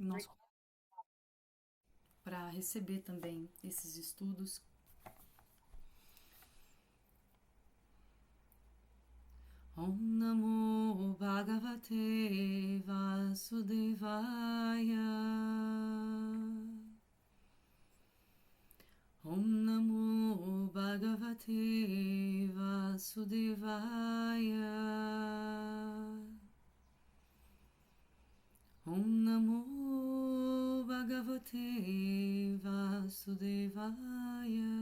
nosso para receber também esses estudos. Om Namo Bhagavate Vasudevaya. Om Namo Bhagavate Vasudevaya. Om Namo Bhagavate Vasudevaya.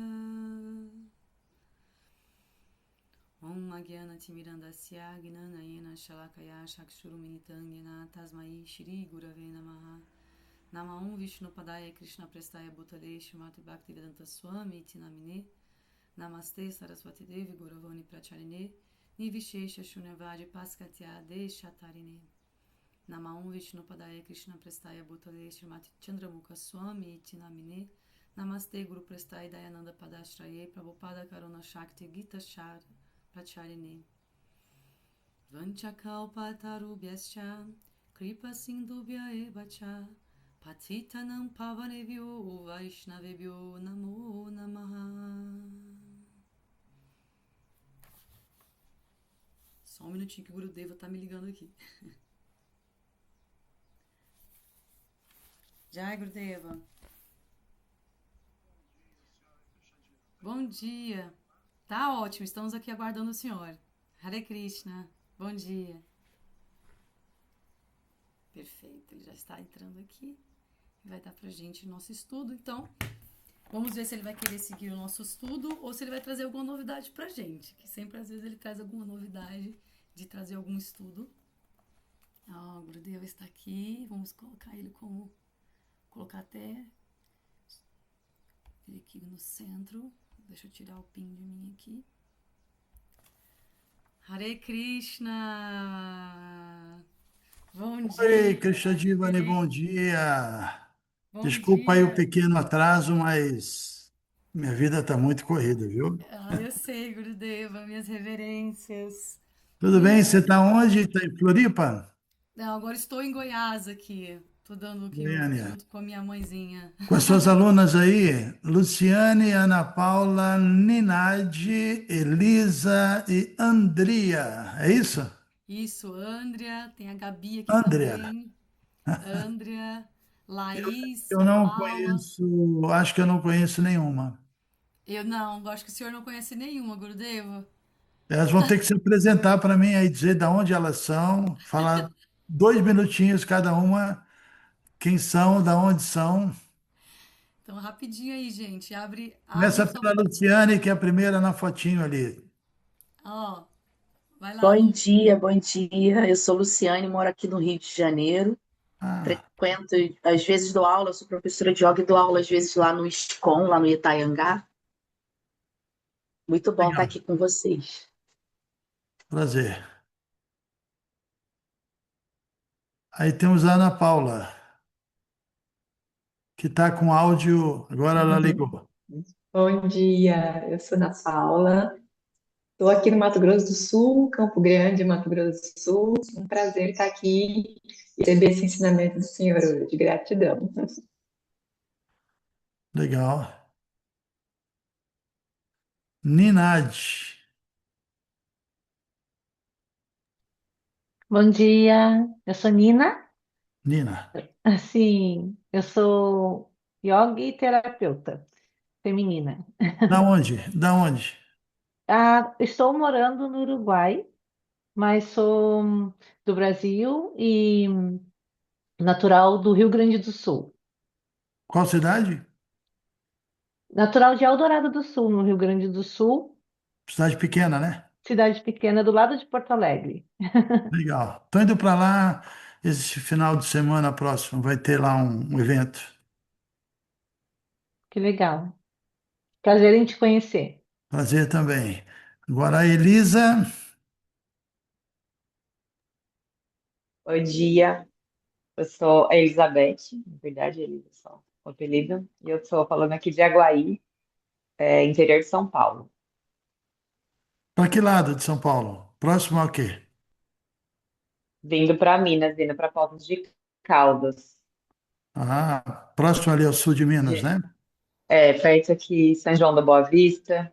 Om Magyana Timirandasya Gnanayena Shalakaya Chakshurumilitangena Tasmai Shri Gurave Namaha. Namaum Vishnu Padaya Krishna Prestaya Bhutale Shrimati Bhaktivedanta Swami Iti Namine. Namaste Saraswati Devi Gauravani Pracharine Nivishesha Shunyavadi Paskatya Deshatarine. Namaum Vishnu Padaya Krishna Prestaya Bhutale Shrimati Chandramukha Swami Iti Namine. Namaste Guru Prestaya Dayananda Padashraye Prabhupada Karuna Shakti Gita Shara Pracharine. Vanchakalpatarubhyascha Kripa Sindhubhya Evacha Patitanam Pavanebhyo Vaishnavebhyo Namo Namaha. Só um minutinho que o Gurudeva tá me ligando aqui. Jai Gurudeva. Bom dia. Tá ótimo, estamos aqui aguardando o senhor. Hare Krishna. Bom dia. Perfeito, ele já está entrando aqui. Vai dar pra gente o nosso estudo, então vamos ver se ele vai querer seguir o nosso estudo ou se ele vai trazer alguma novidade pra gente, que sempre às vezes ele traz alguma novidade de trazer algum estudo. O Gurudeva está aqui, vamos colocar ele como, colocar até ele aqui no centro. Deixa eu tirar o pin de mim aqui. Hare Krishna! Bom Oi, dia! Krishna Divani, bom dia. Bom Desculpa aí o dia! pequeno atraso, mas minha vida está muito corrida, viu? Eu sei, Gurudeva, minhas reverências. Tudo bem? E Você está onde? Está em Floripa? não, agora estou em Goiás aqui. Tô dando aqui Goiânia. junto com a minha mãezinha. Com as suas alunas aí, Luciane, Ana Paula, Ninade, Elisa e Andria. É isso? Isso, Andrea, tem a Gabi aqui Andrea. também. Andrea, Eu, Laís, eu a não Paula. conheço, acho que eu não conheço nenhuma. Eu não, acho que o senhor não conhece nenhuma, Gurudeva. Elas vão ter que se apresentar para mim aí, dizer de onde elas são, falar 2 minutinhos cada uma, quem são, da onde são. Então, rapidinho aí, gente. Abre Começa o seu. pela Luciane, que é a primeira na fotinho ali. Ó, vai lá, Bom Lu. dia, bom dia. Eu sou Luciane, moro aqui no Rio de Janeiro. Ah, Frequento, às vezes dou aula, sou professora de yoga e dou aula às vezes lá no ISCOM, lá no Itaiangá. Muito bom estar legal. aqui com vocês. Prazer. Aí temos a Ana Paula, que está com áudio, agora ela ligou. Bom dia, eu sou Ana Paula, estou aqui no Mato Grosso do Sul, Campo Grande, Mato Grosso do Sul. Um prazer estar aqui e receber esse ensinamento do Senhor hoje. Gratidão. Legal. Ninade. Bom dia, eu sou Nina. Nina. Assim, eu sou yogi terapeuta feminina. Da onde? Da onde? Estou morando no Uruguai, mas sou do Brasil e natural do Rio Grande do Sul. Qual cidade? Natural de Eldorado do Sul, no Rio Grande do Sul, Cidade pequena, né? cidade pequena do lado de Porto Alegre. Legal. Estou indo para lá esse final de semana próximo. Vai ter lá um evento. Que legal. Prazer em te conhecer. Prazer também. Agora a Elisa. Bom dia, eu sou a Elizabeth, na verdade, Elisa só, o apelido, e eu estou falando aqui de Aguaí, interior de São Paulo. Para que lado de São Paulo? Próximo ao quê? Vindo para Minas, vindo para Poços de Caldas. Próximo ali ao sul de Minas, De- né? perto aqui, São João da Boa Vista,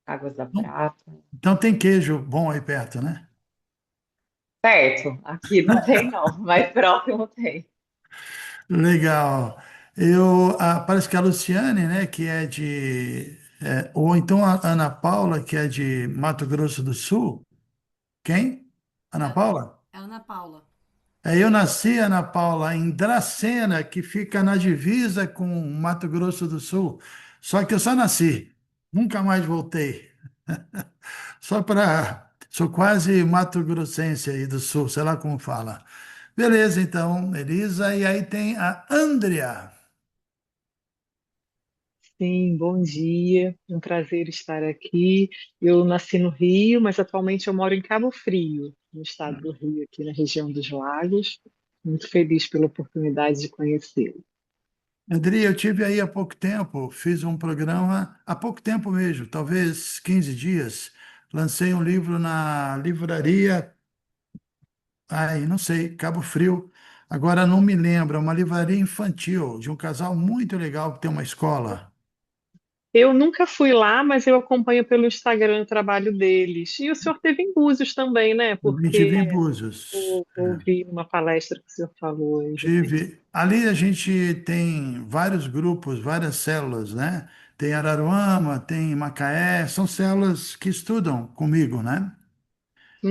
Águas da Prata. Então tem queijo bom aí perto, né? Perto, aqui não tem não, mas próximo tem. Legal. Parece que a Luciane, né, que é ou então a Ana Paula, que é de Mato Grosso do Sul. Quem? Ana É, Paula? é Ana Paula. Eu nasci, Ana Paula, em Dracena, que fica na divisa com Mato Grosso do Sul. Só que eu só nasci, nunca mais voltei. Só para. Sou quase mato-grossense aí do Sul, sei lá como fala. Beleza, então, Elisa. E aí tem a Andrea. Sim, bom dia. É um prazer estar aqui. Eu nasci no Rio, mas atualmente eu moro em Cabo Frio, no estado do Rio, aqui na região dos Lagos. Muito feliz pela oportunidade de conhecê-lo. Andrea, eu tive aí há pouco tempo, fiz um programa, há pouco tempo mesmo, talvez 15 dias. Lancei um livro na livraria, ai, não sei, Cabo Frio. Agora não me lembro, é uma livraria infantil de um casal muito legal que tem uma escola. Eu nunca fui lá, mas eu acompanho pelo Instagram o trabalho deles. E o senhor teve em Búzios também, né? Também tive em Porque Búzios. eu ouvi uma palestra que o senhor falou aí recente. Tive. Ali a gente tem vários grupos, várias células, né? Tem Araruama, tem Macaé, são células que estudam comigo, né?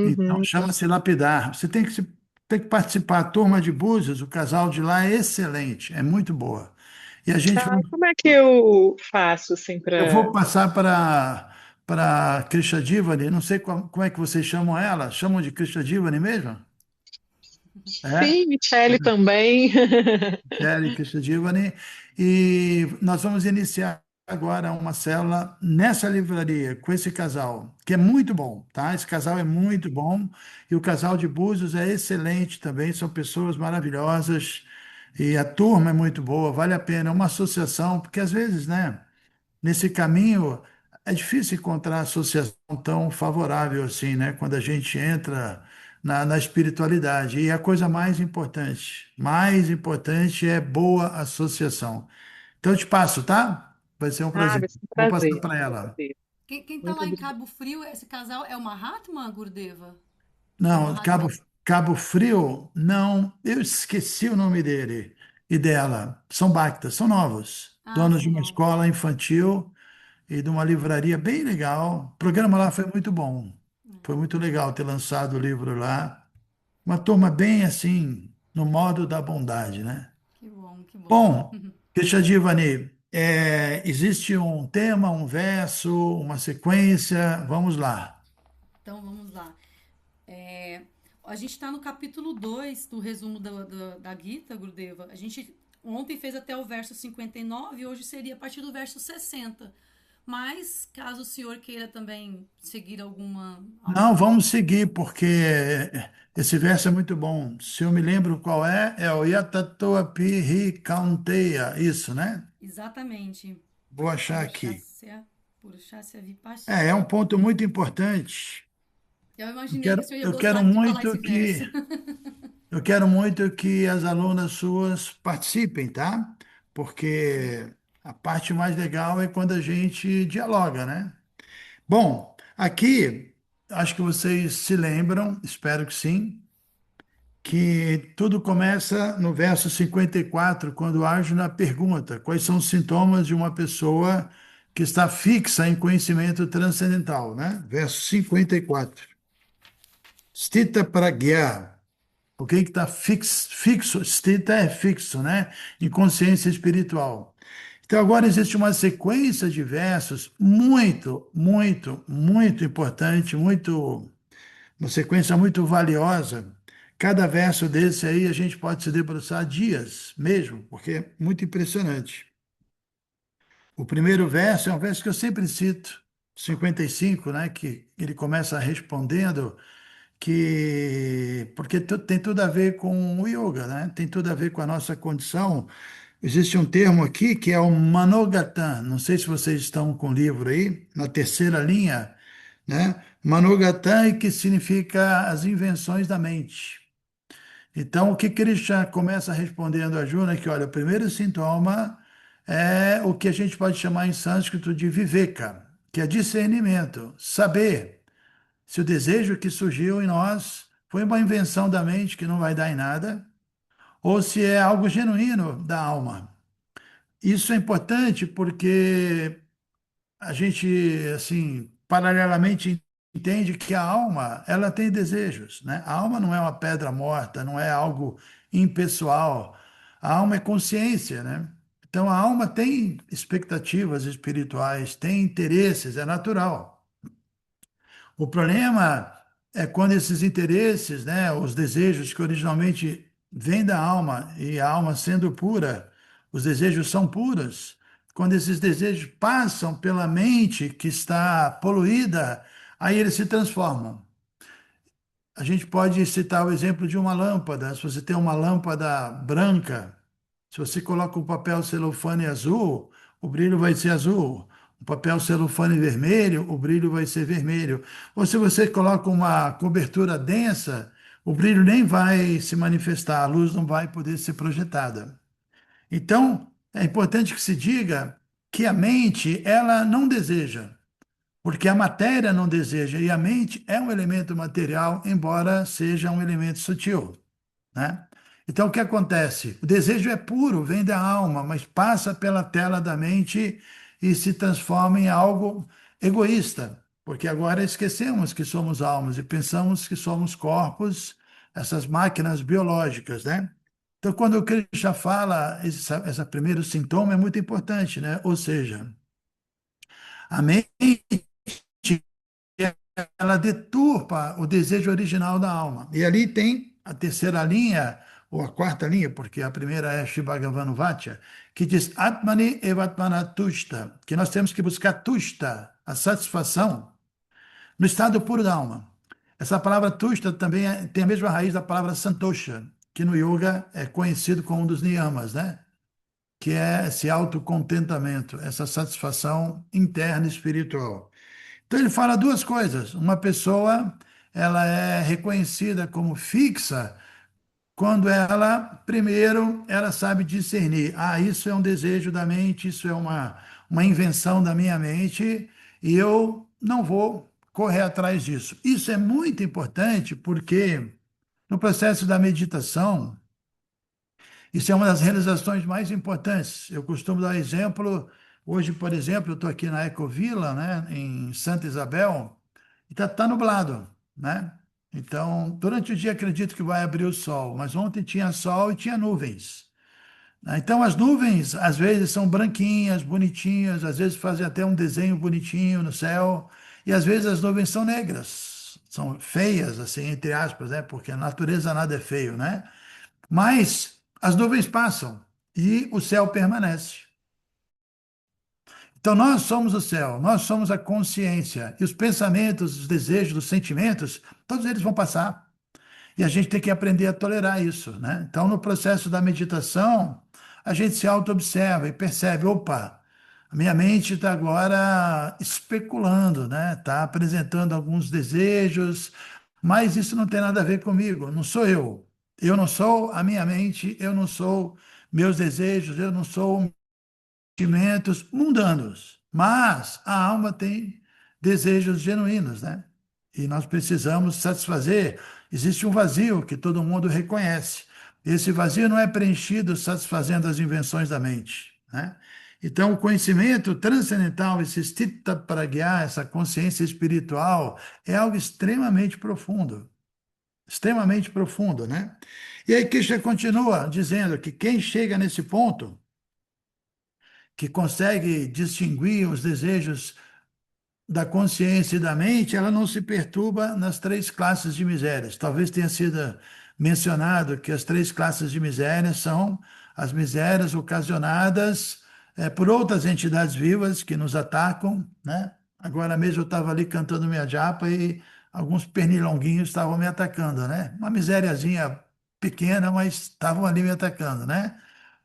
Então Uhum. chama-se Lapidar. Você tem que participar. A turma de Búzios, o casal de lá é excelente, é muito boa. E a gente vai. Ah, como é que eu faço assim Eu para. vou passar para Krishna Divani, não sei como é que vocês chamam ela. Chamam de Krishna Divani mesmo? É? Sim, Michele também. Kelly Cristiadivani, e nós vamos iniciar agora uma célula nessa livraria com esse casal, que é muito bom, tá? Esse casal é muito bom e o casal de Búzios é excelente também, são pessoas maravilhosas e a turma é muito boa, vale a pena, é uma associação, porque às vezes, né? Nesse caminho, é difícil encontrar associação tão favorável assim, né? Quando a gente entra na espiritualidade. E a coisa mais importante é boa associação. Então, eu te passo, tá? Vai ser um Ah, prazer. vai ser um Vou passar prazer. para Vou ela. agradeço. Quem tá Muito lá em obrigada. Cabo Frio, esse casal é o Mahatma, Gurdeva? É o Não, Mahatma. Cabo Frio, não, eu esqueci o nome dele e dela. São Bactas, são novos, Ah, donos de são uma novos. escola infantil e de uma livraria bem legal. O programa lá foi muito bom. Foi muito legal ter lançado o livro lá. Uma turma bem assim, no modo da bondade, né? Que bom, que bom. Bom, Keshadivani, existe um tema, um verso, uma sequência. Vamos lá. Então vamos lá. É, a gente está no capítulo 2 do resumo da Gita, Gurdeva. A gente ontem fez até o verso 59 e hoje seria a partir do verso 60. Mas, caso o senhor queira também seguir Não, vamos seguir, porque esse verso é muito bom. Se eu me lembro qual é o Yatatoapihi Kaunteya, isso, né? Exatamente. Vou achar aqui. Purushácia É um Vipassana. ponto muito importante. Eu Eu imaginei que o quero, senhor ia eu quero gostar de falar muito esse verso. que eu quero muito que as alunas suas participem, tá? Sim. Porque a parte mais legal é quando a gente dialoga, né? Bom, aqui acho que vocês se lembram, espero que sim, que tudo começa no verso 54, quando Arjuna pergunta quais são os sintomas de uma pessoa que está fixa em conhecimento transcendental, né? Verso 54. Stita pragya. O que está fixo, stita é fixo, né? Em consciência espiritual. Então, agora existe uma sequência de versos muito, muito, muito importante, uma sequência muito valiosa. Cada verso desse aí a gente pode se debruçar dias mesmo, porque é muito impressionante. O primeiro verso é um verso que eu sempre cito, 55, né? Que ele começa respondendo porque tem tudo a ver com o yoga, né? Tem tudo a ver com a nossa condição. Existe um termo aqui que é o Manogattam. Não sei se vocês estão com o livro aí, na terceira linha, né? Manogattam, que significa as invenções da mente. Então, o que Krishna começa respondendo a Arjuna é que, olha, o primeiro sintoma é o que a gente pode chamar em sânscrito de viveka, que é discernimento, saber se o desejo que surgiu em nós foi uma invenção da mente que não vai dar em nada, ou se é algo genuíno da alma. Isso é importante porque a gente, assim, paralelamente entende que a alma, ela tem desejos, né? A alma não é uma pedra morta, não é algo impessoal. A alma é consciência, né? Então a alma tem expectativas espirituais, tem interesses, é natural. O problema é quando esses interesses, né, os desejos que originalmente vêm da alma e a alma sendo pura, os desejos são puros. Quando esses desejos passam pela mente que está poluída, aí eles se transformam. A gente pode citar o exemplo de uma lâmpada. Se você tem uma lâmpada branca, se você coloca um papel celofane azul, o brilho vai ser azul. Um papel celofane vermelho, o brilho vai ser vermelho. Ou se você coloca uma cobertura densa, o brilho nem vai se manifestar, a luz não vai poder ser projetada. Então, é importante que se diga que a mente, ela não deseja, porque a matéria não deseja, e a mente é um elemento material, embora seja um elemento sutil, né? Então, o que acontece? O desejo é puro, vem da alma, mas passa pela tela da mente e se transforma em algo egoísta, porque agora esquecemos que somos almas e pensamos que somos corpos, essas máquinas biológicas, né? Então, quando o Krishna fala, esse primeiro sintoma é muito importante, né? Ou seja, a mente, ela deturpa o desejo original da alma. E ali tem a terceira linha, ou a quarta linha, porque a primeira é Shibhagavan Vatcha, que diz Atmani Evatmana Tushta, que nós temos que buscar Tushta, a satisfação, no estado puro da alma. Essa palavra Tushta também tem a mesma raiz da palavra Santosha, que no yoga é conhecido como um dos niyamas, né? Que é esse autocontentamento, essa satisfação interna espiritual. Então ele fala duas coisas. Uma pessoa, ela é reconhecida como fixa quando ela, primeiro, ela sabe discernir. Ah, isso é um desejo da mente, isso é uma invenção da minha mente e eu não vou correr atrás disso. Isso é muito importante porque no processo da meditação, isso é uma das realizações mais importantes. Eu costumo dar exemplo. Hoje, por exemplo, eu estou aqui na Ecovila, né, em Santa Isabel, e tá nublado, né? Então, durante o dia acredito que vai abrir o sol, mas ontem tinha sol e tinha nuvens, né? Então, as nuvens, às vezes, são branquinhas, bonitinhas, às vezes fazem até um desenho bonitinho no céu, e às vezes as nuvens são negras, são feias, assim, entre aspas, né? Porque na natureza nada é feio, né? Mas as nuvens passam e o céu permanece. Então, nós somos o céu, nós somos a consciência. E os pensamentos, os desejos, os sentimentos, todos eles vão passar. E a gente tem que aprender a tolerar isso, né? Então, no processo da meditação, a gente se auto-observa e percebe: opa, a minha mente está agora especulando, né? Está apresentando alguns desejos, mas isso não tem nada a ver comigo, não sou eu. Eu não sou a minha mente, eu não sou meus desejos, eu não sou sentimentos mundanos, mas a alma tem desejos genuínos, né? E nós precisamos satisfazer. Existe um vazio que todo mundo reconhece. Esse vazio não é preenchido satisfazendo as invenções da mente, né? Então, o conhecimento transcendental, esse stita pragya, essa consciência espiritual, é algo extremamente profundo, né? E aí Krishna continua dizendo que quem chega nesse ponto que consegue distinguir os desejos da consciência e da mente, ela não se perturba nas três classes de misérias. Talvez tenha sido mencionado que as três classes de misérias são as misérias ocasionadas por outras entidades vivas que nos atacam, né? Agora mesmo eu estava ali cantando minha japa e alguns pernilonguinhos estavam me atacando, né? Uma misériazinha pequena, mas estavam ali me atacando, né?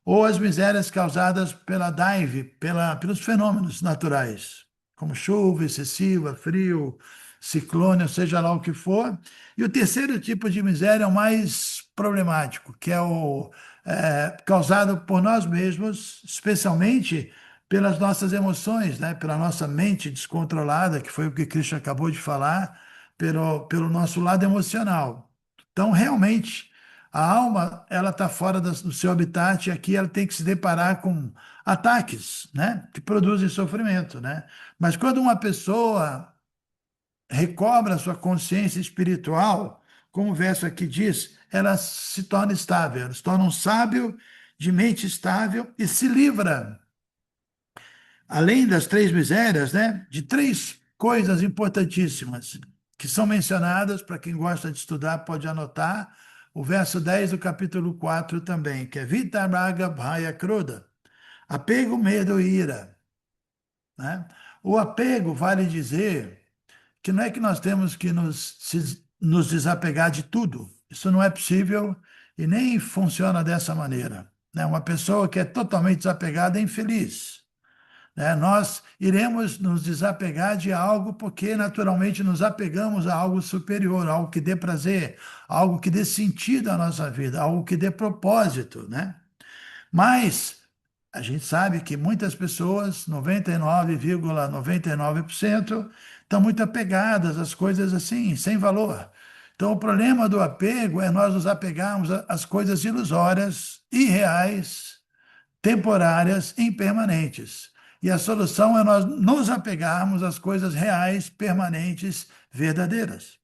Ou as misérias causadas pela DAIV, pelos fenômenos naturais, como chuva excessiva, frio, ciclone, ou seja lá o que for. E o terceiro tipo de miséria é o mais problemático, que é o causado por nós mesmos, especialmente pelas nossas emoções, né? Pela nossa mente descontrolada, que foi o que Cristo acabou de falar, pelo nosso lado emocional. Então, realmente, a alma ela está fora do seu habitat e aqui ela tem que se deparar com ataques, né? Que produzem sofrimento, né? Mas quando uma pessoa recobra a sua consciência espiritual, como o verso aqui diz, ela se torna estável, ela se torna um sábio de mente estável e se livra, além das três misérias, né, de três coisas importantíssimas que são mencionadas, para quem gosta de estudar pode anotar, o verso 10 do capítulo 4 também, que é Vita Raga Bhaya Krodha, apego, medo e ira, né? O apego vale dizer que não é que nós temos que nos desapegar de tudo. Isso não é possível e nem funciona dessa maneira, né? Uma pessoa que é totalmente desapegada é infeliz, né? Nós iremos nos desapegar de algo porque naturalmente nos apegamos a algo superior, algo que dê prazer, algo que dê sentido à nossa vida, algo que dê propósito, né? Mas a gente sabe que muitas pessoas, 99,99%, estão muito apegadas às coisas assim, sem valor. Então, o problema do apego é nós nos apegarmos às coisas ilusórias, irreais, temporárias, impermanentes. E a solução é nós nos apegarmos às coisas reais, permanentes, verdadeiras,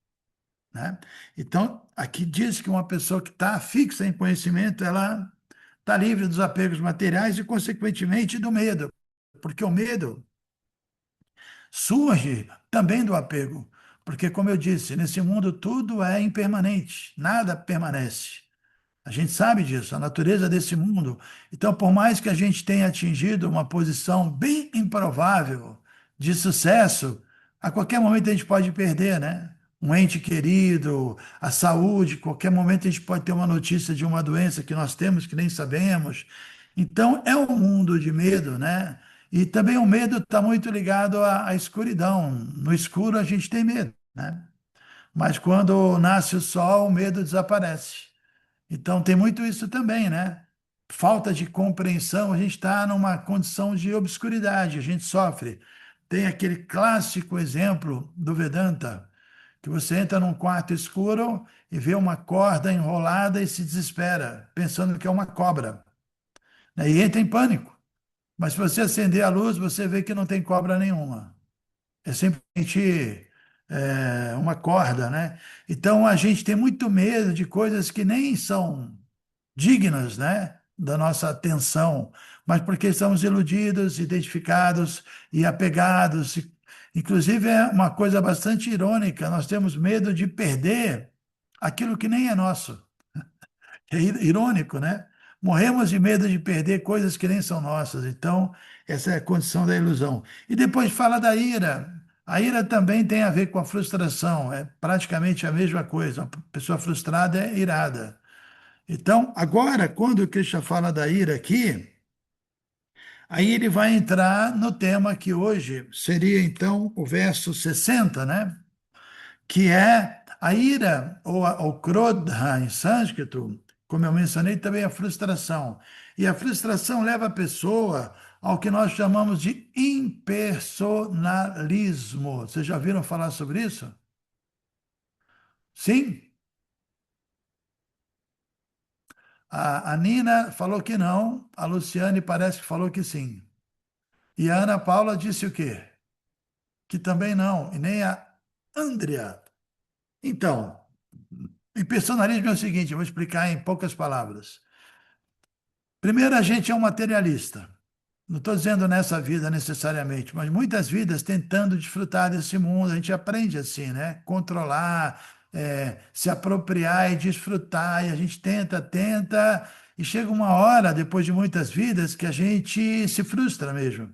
né? Então, aqui diz que uma pessoa que está fixa em conhecimento, ela está livre dos apegos materiais e, consequentemente, do medo, porque o medo surge também do apego, porque, como eu disse, nesse mundo tudo é impermanente, nada permanece. A gente sabe disso, a natureza desse mundo. Então, por mais que a gente tenha atingido uma posição bem improvável de sucesso, a qualquer momento a gente pode perder, né? Um ente querido, a saúde, qualquer momento a gente pode ter uma notícia de uma doença que nós temos que nem sabemos. Então, é um mundo de medo, né? E também o medo está muito ligado à escuridão. No escuro a gente tem medo, né? Mas quando nasce o sol, o medo desaparece. Então, tem muito isso também, né? Falta de compreensão, a gente está numa condição de obscuridade, a gente sofre. Tem aquele clássico exemplo do Vedanta, que você entra num quarto escuro e vê uma corda enrolada e se desespera, pensando que é uma cobra, né? E entra em pânico. Mas se você acender a luz, você vê que não tem cobra nenhuma. É simplesmente uma corda, né? Então, a gente tem muito medo de coisas que nem são dignas, né, da nossa atenção, mas porque estamos iludidos, identificados e apegados. Inclusive, é uma coisa bastante irônica, nós temos medo de perder aquilo que nem é nosso. É irônico, né? Morremos de medo de perder coisas que nem são nossas. Então, essa é a condição da ilusão. E depois fala da ira. A ira também tem a ver com a frustração, é praticamente a mesma coisa. Uma pessoa frustrada é irada. Então, agora, quando o Krishna fala da ira aqui, aí ele vai entrar no tema que hoje seria, então, o verso 60, né? Que é a ira, ou krodha em sânscrito, como eu mencionei, também a frustração. E a frustração leva a pessoa ao que nós chamamos de impersonalismo. Vocês já ouviram falar sobre isso? Sim? A Nina falou que não, a Luciane parece que falou que sim. E a Ana Paula disse o quê? Que também não, e nem a Andrea. Então, impersonalismo é o seguinte, eu vou explicar em poucas palavras. Primeiro, a gente é um materialista. Não estou dizendo nessa vida necessariamente, mas muitas vidas tentando desfrutar desse mundo. A gente aprende assim, né? Controlar, se apropriar e desfrutar. E a gente tenta, e chega uma hora, depois de muitas vidas, que a gente se frustra mesmo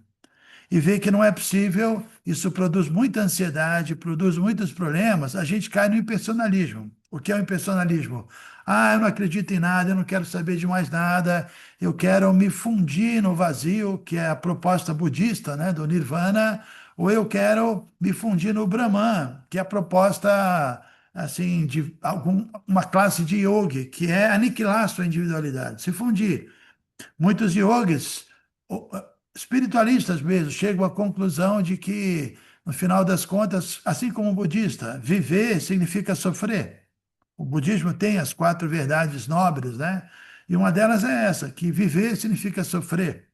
e vê que não é possível, isso produz muita ansiedade, produz muitos problemas, a gente cai no impersonalismo. O que é o impersonalismo? Ah, eu não acredito em nada, eu não quero saber de mais nada, eu quero me fundir no vazio, que é a proposta budista, né, do Nirvana, ou eu quero me fundir no Brahman, que é a proposta assim de uma classe de yoga, que é aniquilar a sua individualidade, se fundir. Muitos yogis, espiritualistas mesmo, chegam à conclusão de que, no final das contas, assim como o budista, viver significa sofrer. O budismo tem as quatro verdades nobres, né? E uma delas é essa, que viver significa sofrer.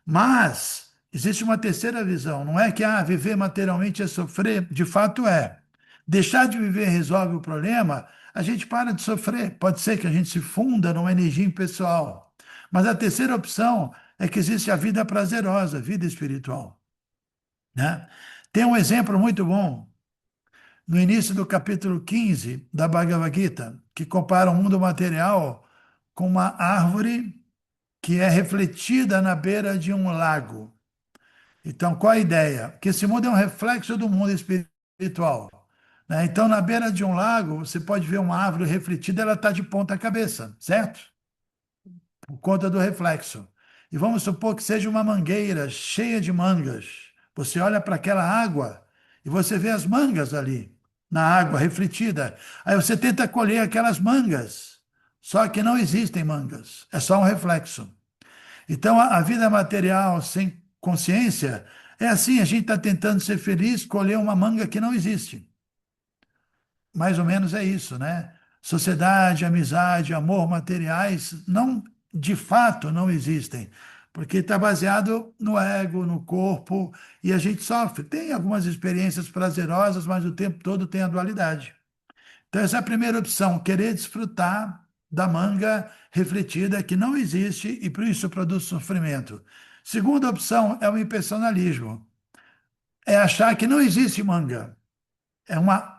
Mas existe uma terceira visão, não é que viver materialmente é sofrer, de fato é. Deixar de viver resolve o problema, a gente para de sofrer. Pode ser que a gente se funda numa energia impessoal. Mas a terceira opção é que existe a vida prazerosa, a vida espiritual, né? Tem um exemplo muito bom no início do capítulo 15 da Bhagavad Gita, que compara o mundo material com uma árvore que é refletida na beira de um lago. Então, qual a ideia? Que esse mundo é um reflexo do mundo espiritual, né? Então, na beira de um lago, você pode ver uma árvore refletida, ela está de ponta cabeça, certo? Por conta do reflexo. E vamos supor que seja uma mangueira cheia de mangas. Você olha para aquela água e você vê as mangas ali, na água refletida. Aí você tenta colher aquelas mangas, só que não existem mangas, é só um reflexo. Então, a vida material sem consciência é assim: a gente está tentando ser feliz, colher uma manga que não existe. Mais ou menos é isso, né? Sociedade, amizade, amor materiais não, de fato, não existem, porque está baseado no ego, no corpo, e a gente sofre. Tem algumas experiências prazerosas, mas o tempo todo tem a dualidade. Então, essa é a primeira opção, querer desfrutar da manga refletida que não existe e por isso produz sofrimento. Segunda opção é o impersonalismo, é achar que não existe manga.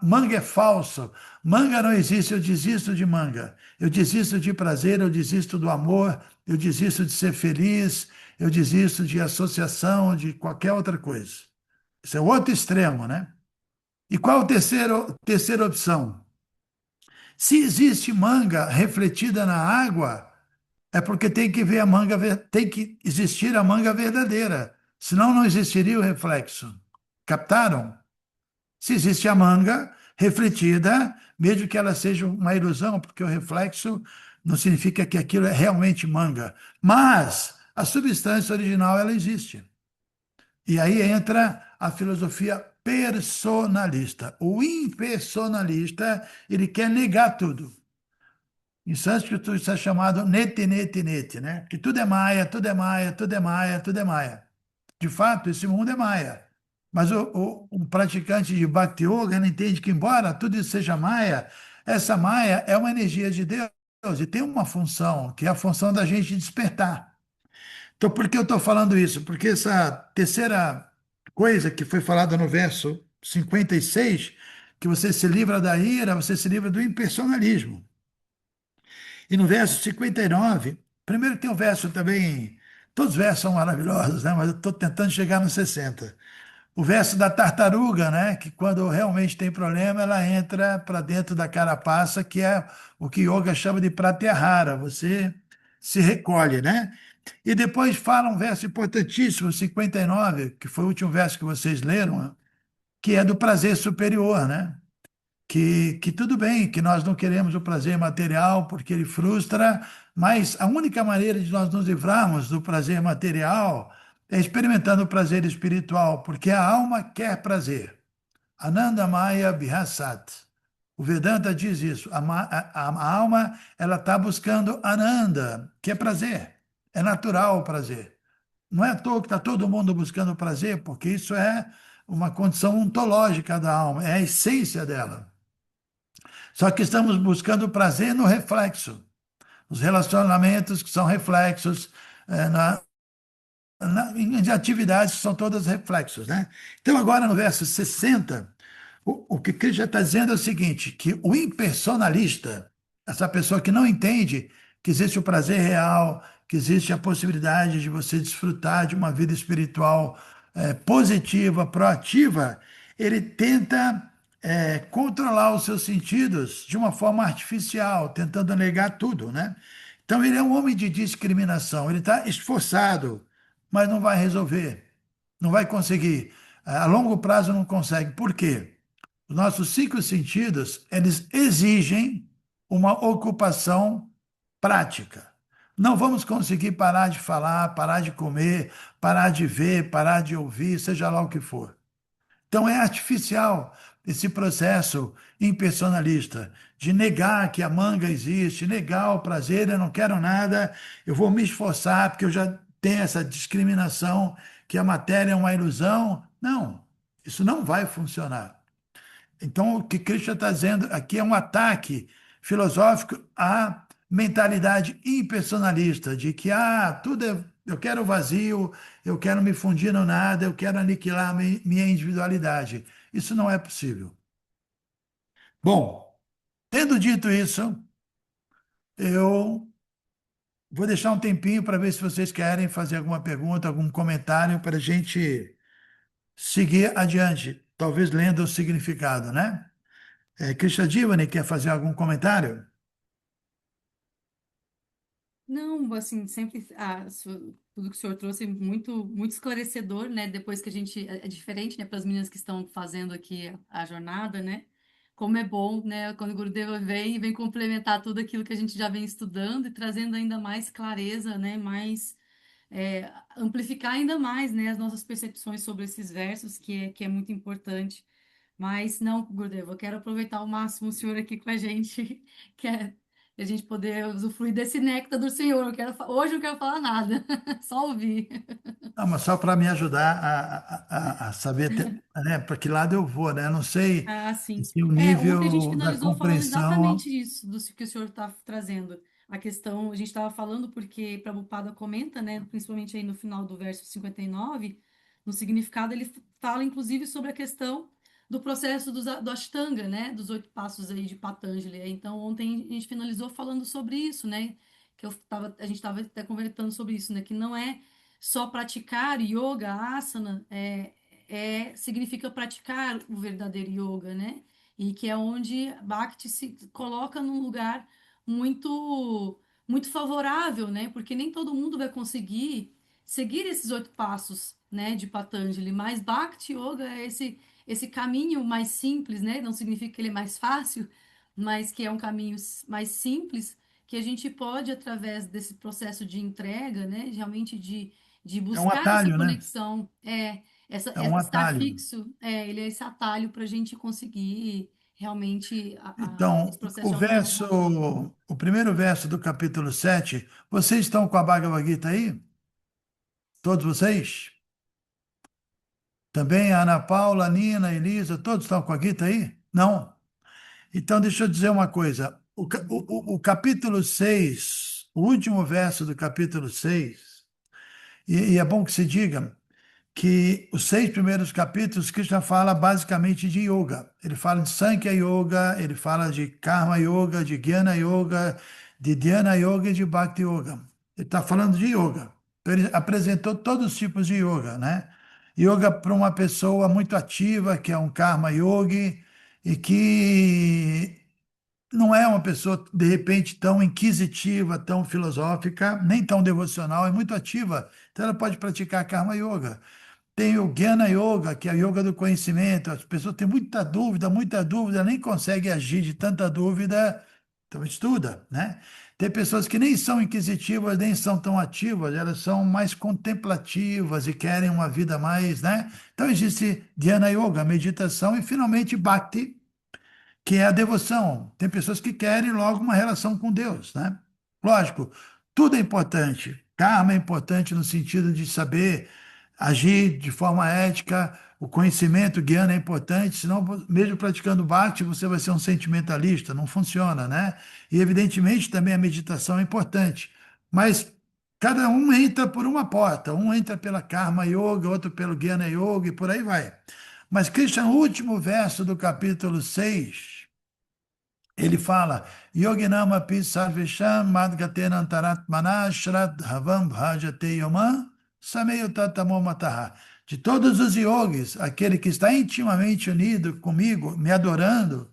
Manga é falso. Manga não existe, eu desisto de manga. Eu desisto de prazer, eu desisto do amor, eu desisto de ser feliz, eu desisto de associação, de qualquer outra coisa. Isso é o outro extremo, né? E qual a terceira opção? Se existe manga refletida na água, é porque tem que ver tem que existir a manga verdadeira. Senão não existiria o reflexo. Captaram? Se existe a manga refletida, mesmo que ela seja uma ilusão, porque o reflexo não significa que aquilo é realmente manga. Mas a substância original, ela existe. E aí entra a filosofia personalista. O impersonalista, ele quer negar tudo. Em sânscrito isso é chamado neti, neti, neti, né? Que tudo é maia, tudo é maia, tudo é maia, tudo é maia. De fato, esse mundo é maia. Mas um praticante de Bhakti Yoga ele entende que, embora tudo isso seja maia, essa maia é uma energia de Deus e tem uma função, que é a função da gente despertar. Então, por que eu estou falando isso? Porque essa terceira coisa que foi falada no verso 56, que você se livra da ira, você se livra do impersonalismo. E no verso 59, primeiro tem um verso também, todos os versos são maravilhosos, né? Mas eu estou tentando chegar no 60. O verso da tartaruga, né? Que quando realmente tem problema, ela entra para dentro da carapaça, que é o que yoga chama de pratyahara, você se recolhe, né? E depois fala um verso importantíssimo, 59, que foi o último verso que vocês leram, que é do prazer superior, né? Que tudo bem, que nós não queremos o prazer material porque ele frustra, mas a única maneira de nós nos livrarmos do prazer material é experimentando o prazer espiritual, porque a alma quer prazer. Ananda Maya Bihasat. O Vedanta diz isso. A alma ela está buscando Ananda, que é prazer. É natural o prazer. Não é à toa que está todo mundo buscando prazer, porque isso é uma condição ontológica da alma, é a essência dela. Só que estamos buscando prazer no reflexo. Os relacionamentos que são reflexos, em atividades que são todas reflexos, né? Então, agora no verso 60, o que Krishna está dizendo é o seguinte, que o impersonalista, essa pessoa que não entende que existe o prazer real, que existe a possibilidade de você desfrutar de uma vida espiritual positiva, proativa, ele tenta controlar os seus sentidos de uma forma artificial, tentando negar tudo, né? Então ele é um homem de discriminação, ele está esforçado, mas não vai resolver, não vai conseguir. A longo prazo não consegue. Por quê? Os nossos cinco sentidos, eles exigem uma ocupação prática. Não vamos conseguir parar de falar, parar de comer, parar de ver, parar de ouvir, seja lá o que for. Então é artificial esse processo impersonalista de negar que a manga existe, negar o prazer, eu não quero nada, eu vou me esforçar porque eu já tenho essa discriminação que a matéria é uma ilusão. Não, isso não vai funcionar. Então, o que Krishna está dizendo aqui é um ataque filosófico à mentalidade impersonalista, de que tudo eu quero vazio, eu quero me fundir no nada, eu quero aniquilar minha individualidade. Isso não é possível. Bom, tendo dito isso, eu vou deixar um tempinho para ver se vocês querem fazer alguma pergunta, algum comentário para a gente seguir adiante, talvez lendo o significado, né? Krishna Divani, quer fazer algum comentário? Não, assim, sempre tudo que o senhor trouxe é muito, muito esclarecedor, né? Depois que a gente é diferente, né, para as meninas que estão fazendo aqui a jornada, né? Como é bom, né, quando o Gurudeva vem e vem complementar tudo aquilo que a gente já vem estudando e trazendo ainda mais clareza, né? Amplificar ainda mais, né, as nossas percepções sobre esses versos, que é muito importante. Mas não, Gurudeva, eu quero aproveitar ao máximo o senhor aqui com a gente, que é a gente poder usufruir desse néctar do Senhor. Hoje eu não quero falar nada, só ouvir. Não, mas só para me ajudar a saber né, para que lado eu vou, né? Eu não sei Ah, sim. se o Ontem a gente nível da finalizou falando compreensão. exatamente isso, do que o senhor está trazendo. A questão, a gente estava falando porque Prabhupada comenta, né, principalmente aí no final do verso 59, no significado, ele fala inclusive sobre a questão do processo do Ashtanga, né, dos 8 passos aí de Patanjali. Então, ontem a gente finalizou falando sobre isso, né, a gente estava até conversando sobre isso, né, que não é só praticar yoga, asana, significa praticar o verdadeiro yoga, né? E que é onde Bhakti se coloca num lugar muito muito favorável, né? Porque nem todo mundo vai conseguir seguir esses 8 passos, né, de Patanjali, mas Bhakti Yoga é esse caminho mais simples, né? Não significa que ele é mais fácil, mas que é um caminho mais simples que a gente pode através desse processo de entrega, né, realmente de É um buscar essa atalho, né? conexão, É um estar atalho. fixo, ele é esse atalho para a gente conseguir realmente esse Então, processo de autorealização. o primeiro verso do capítulo 7, vocês estão com a Bhagavad Gita aí? Todos vocês? Também a Ana Paula, a Nina, a Elisa, todos estão com a Gita aí? Não? Então, deixa eu dizer uma coisa. O capítulo 6, o último verso do capítulo 6, e é bom que se diga que os 6 primeiros capítulos, Krishna fala basicamente de yoga. Ele fala de Sankhya Yoga, ele fala de Karma Yoga, de Jnana Yoga, de Dhyana Yoga e de Bhakti Yoga. Ele está falando de yoga. Então, ele apresentou todos os tipos de yoga, né? Yoga para uma pessoa muito ativa, que é um Karma Yogi, e que não é uma pessoa, de repente, tão inquisitiva, tão filosófica, nem tão devocional, é muito ativa. Então, ela pode praticar Karma Yoga. Tem o Jnana Yoga, que é a yoga do conhecimento. As pessoas têm muita dúvida, nem conseguem agir de tanta dúvida, então estuda, né? Tem pessoas que nem são inquisitivas, nem são tão ativas, elas são mais contemplativas e querem uma vida mais, né? Então existe Dhyana Yoga, meditação, e finalmente Bhakti, que é a devoção. Tem pessoas que querem logo uma relação com Deus, né? Lógico, tudo é importante. Karma é importante no sentido de saber agir de forma ética, o conhecimento, guiando é importante, senão, mesmo praticando Bhakti, você vai ser um sentimentalista, não funciona, né? E, evidentemente, também a meditação é importante. Mas cada um entra por uma porta, um entra pela Karma Yoga, outro pelo Jnana Yoga e por aí vai. Mas Krishna, no último verso do capítulo 6, ele fala, Yoginama pi sarvesham madgatena antaratmana shraddhavam bhajate yoma sameyo tatamo mataha. De todos os yogis, aquele que está intimamente unido comigo, me adorando,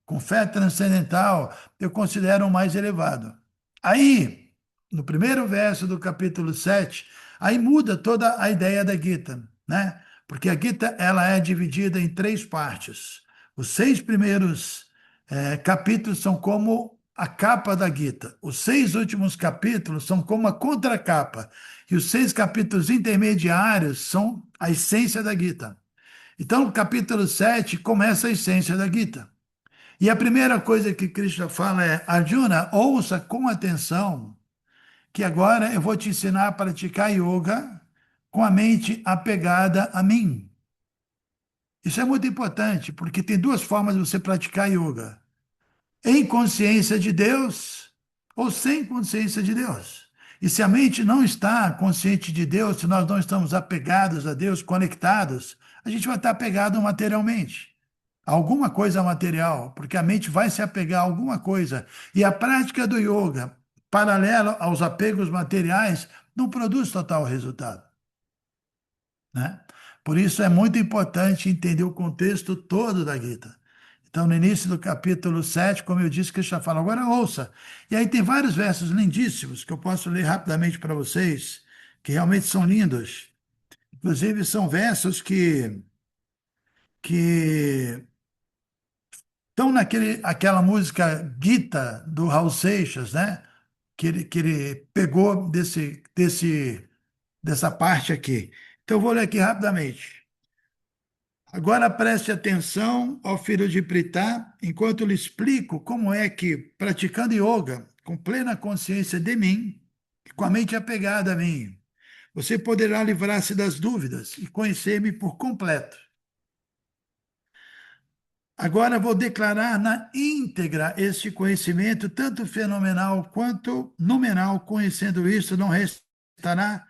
com fé transcendental, eu considero o mais elevado. Aí, no primeiro verso do capítulo 7, aí muda toda a ideia da Gita, né? porque a Gita ela é dividida em três partes. Os 6 primeiros capítulos são como a capa da Gita. Os 6 últimos capítulos são como a contracapa. E os 6 capítulos intermediários são a essência da Gita. Então, o capítulo 7 começa a essência da Gita. E a primeira coisa que Krishna fala é: Arjuna, ouça com atenção, que agora eu vou te ensinar a praticar yoga com a mente apegada a mim. Isso é muito importante, porque tem duas formas de você praticar yoga: em consciência de Deus ou sem consciência de Deus. E se a mente não está consciente de Deus, se nós não estamos apegados a Deus, conectados, a gente vai estar apegado materialmente a alguma coisa material, porque a mente vai se apegar a alguma coisa. E a prática do yoga, paralela aos apegos materiais, não produz total resultado, né? Por isso é muito importante entender o contexto todo da Gita. Então, no início do capítulo 7, como eu disse, Krishna fala: agora ouça. E aí tem vários versos lindíssimos que eu posso ler rapidamente para vocês, que realmente são lindos. Inclusive, são versos que estão aquela música Gita, do Raul Seixas, né? Que ele pegou dessa parte aqui. Então, eu vou ler aqui rapidamente. Agora preste atenção ao filho de Pritá, enquanto eu lhe explico como é que, praticando yoga, com plena consciência de mim, e com a mente apegada a mim, você poderá livrar-se das dúvidas e conhecer-me por completo. Agora vou declarar na íntegra este conhecimento, tanto fenomenal quanto nominal. Conhecendo isso, não restará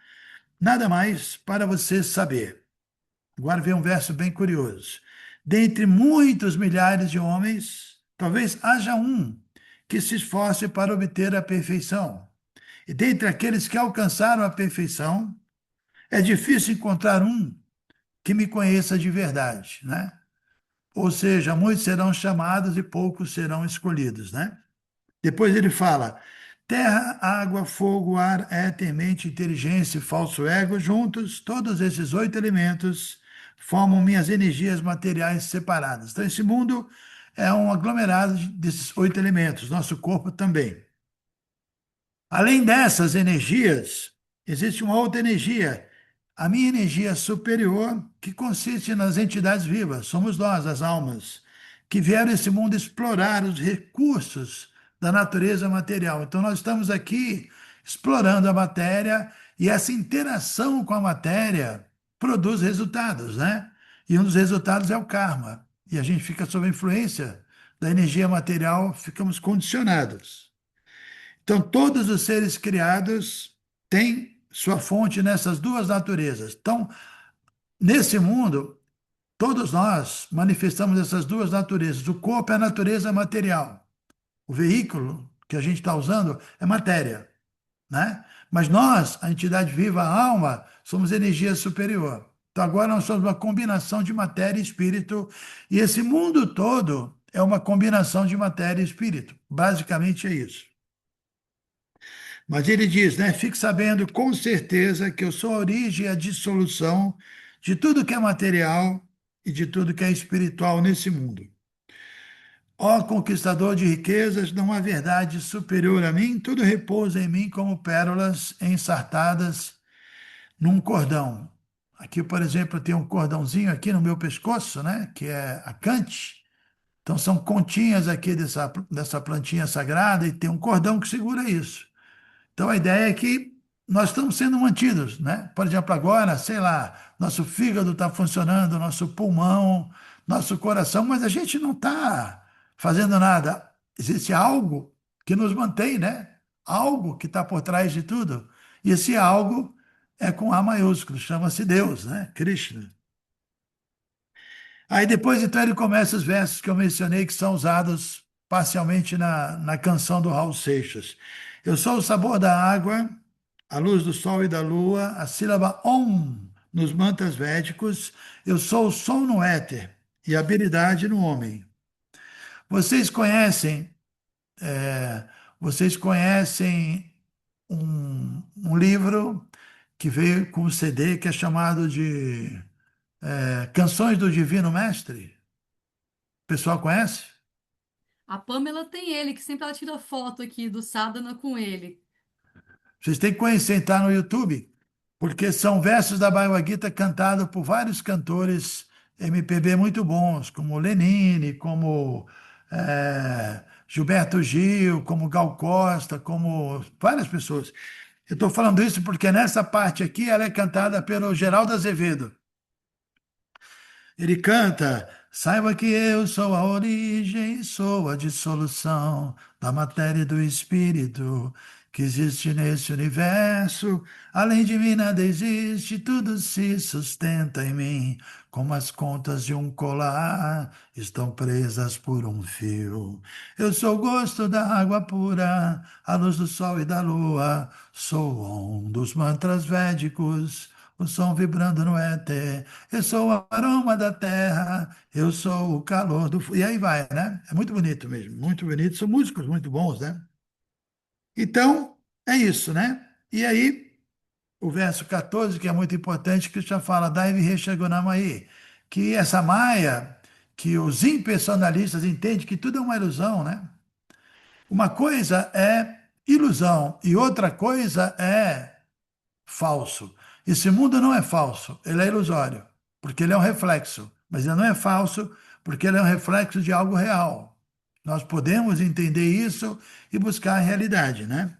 nada mais para você saber. Agora vem um verso bem curioso. Dentre muitos milhares de homens, talvez haja um que se esforce para obter a perfeição. E dentre aqueles que alcançaram a perfeição, é difícil encontrar um que me conheça de verdade, né? Ou seja, muitos serão chamados e poucos serão escolhidos, né? Depois ele fala: terra, água, fogo, ar, éter, mente, inteligência e falso ego, juntos, todos esses 8 elementos formam minhas energias materiais separadas. Então, esse mundo é um aglomerado desses 8 elementos, nosso corpo também. Além dessas energias, existe uma outra energia, a minha energia superior, que consiste nas entidades vivas, somos nós, as almas, que vieram a esse mundo explorar os recursos da natureza material. Então, nós estamos aqui explorando a matéria e essa interação com a matéria produz resultados, né? E um dos resultados é o karma. E a gente fica sob a influência da energia material, ficamos condicionados. Então, todos os seres criados têm sua fonte nessas duas naturezas. Então, nesse mundo, todos nós manifestamos essas duas naturezas. O corpo é a natureza material. O veículo que a gente está usando é matéria, né? Mas nós, a entidade viva, a alma, somos energia superior. Então, agora nós somos uma combinação de matéria e espírito, e esse mundo todo é uma combinação de matéria e espírito. Basicamente é isso. Mas ele diz, né? Fique sabendo com certeza que eu sou a origem e a dissolução de tudo que é material e de tudo que é espiritual nesse mundo. Ó conquistador de riquezas, não há verdade superior a mim, tudo repousa em mim como pérolas ensartadas num cordão. Aqui, por exemplo, tem um cordãozinho aqui no meu pescoço, né? Que é a cante. Então, são continhas aqui dessa plantinha sagrada e tem um cordão que segura isso. Então, a ideia é que nós estamos sendo mantidos, né? Por exemplo, agora, sei lá, nosso fígado está funcionando, nosso pulmão, nosso coração, mas a gente não está fazendo nada. Existe algo que nos mantém, né? Algo que está por trás de tudo. E esse algo é com A maiúsculo, chama-se Deus, né? Krishna. Aí depois, então, ele começa os versos que eu mencionei, que são usados parcialmente na canção do Raul Seixas. Eu sou o sabor da água, a luz do sol e da lua, a sílaba Om nos mantras védicos, eu sou o som no éter e a habilidade no homem. Vocês conhecem, é, vocês conhecem um livro que veio com um CD que é chamado de Canções do Divino Mestre. O pessoal conhece? A Pamela tem ele, que sempre ela tira foto aqui do Sadhana com ele. Vocês têm que conhecer, está no YouTube, porque são versos da Bhagavad Gita cantados por vários cantores MPB muito bons, como Lenine, como Gilberto Gil, como Gal Costa, como várias pessoas. Eu estou falando isso porque nessa parte aqui ela é cantada pelo Geraldo Azevedo. Ele canta: saiba que eu sou a origem, sou a dissolução da matéria e do espírito que existe nesse universo. Além de mim nada existe, tudo se sustenta em mim, como as contas de um colar estão presas por um fio. Eu sou o gosto da água pura, a luz do sol e da lua, sou um dos mantras védicos, o som vibrando no éter. Eu sou o aroma da terra, eu sou o calor do. E aí vai, né? É muito bonito mesmo, muito bonito. São músicos muito bons, né? Então, é isso, né? E aí, o verso 14, que é muito importante, que já fala, Daivi Reshagunamai, que essa Maia, que os impersonalistas entendem que tudo é uma ilusão, né? Uma coisa é ilusão e outra coisa é falso. Esse mundo não é falso, ele é ilusório, porque ele é um reflexo, mas ele não é falso, porque ele é um reflexo de algo real. Nós podemos entender isso e buscar a realidade, né?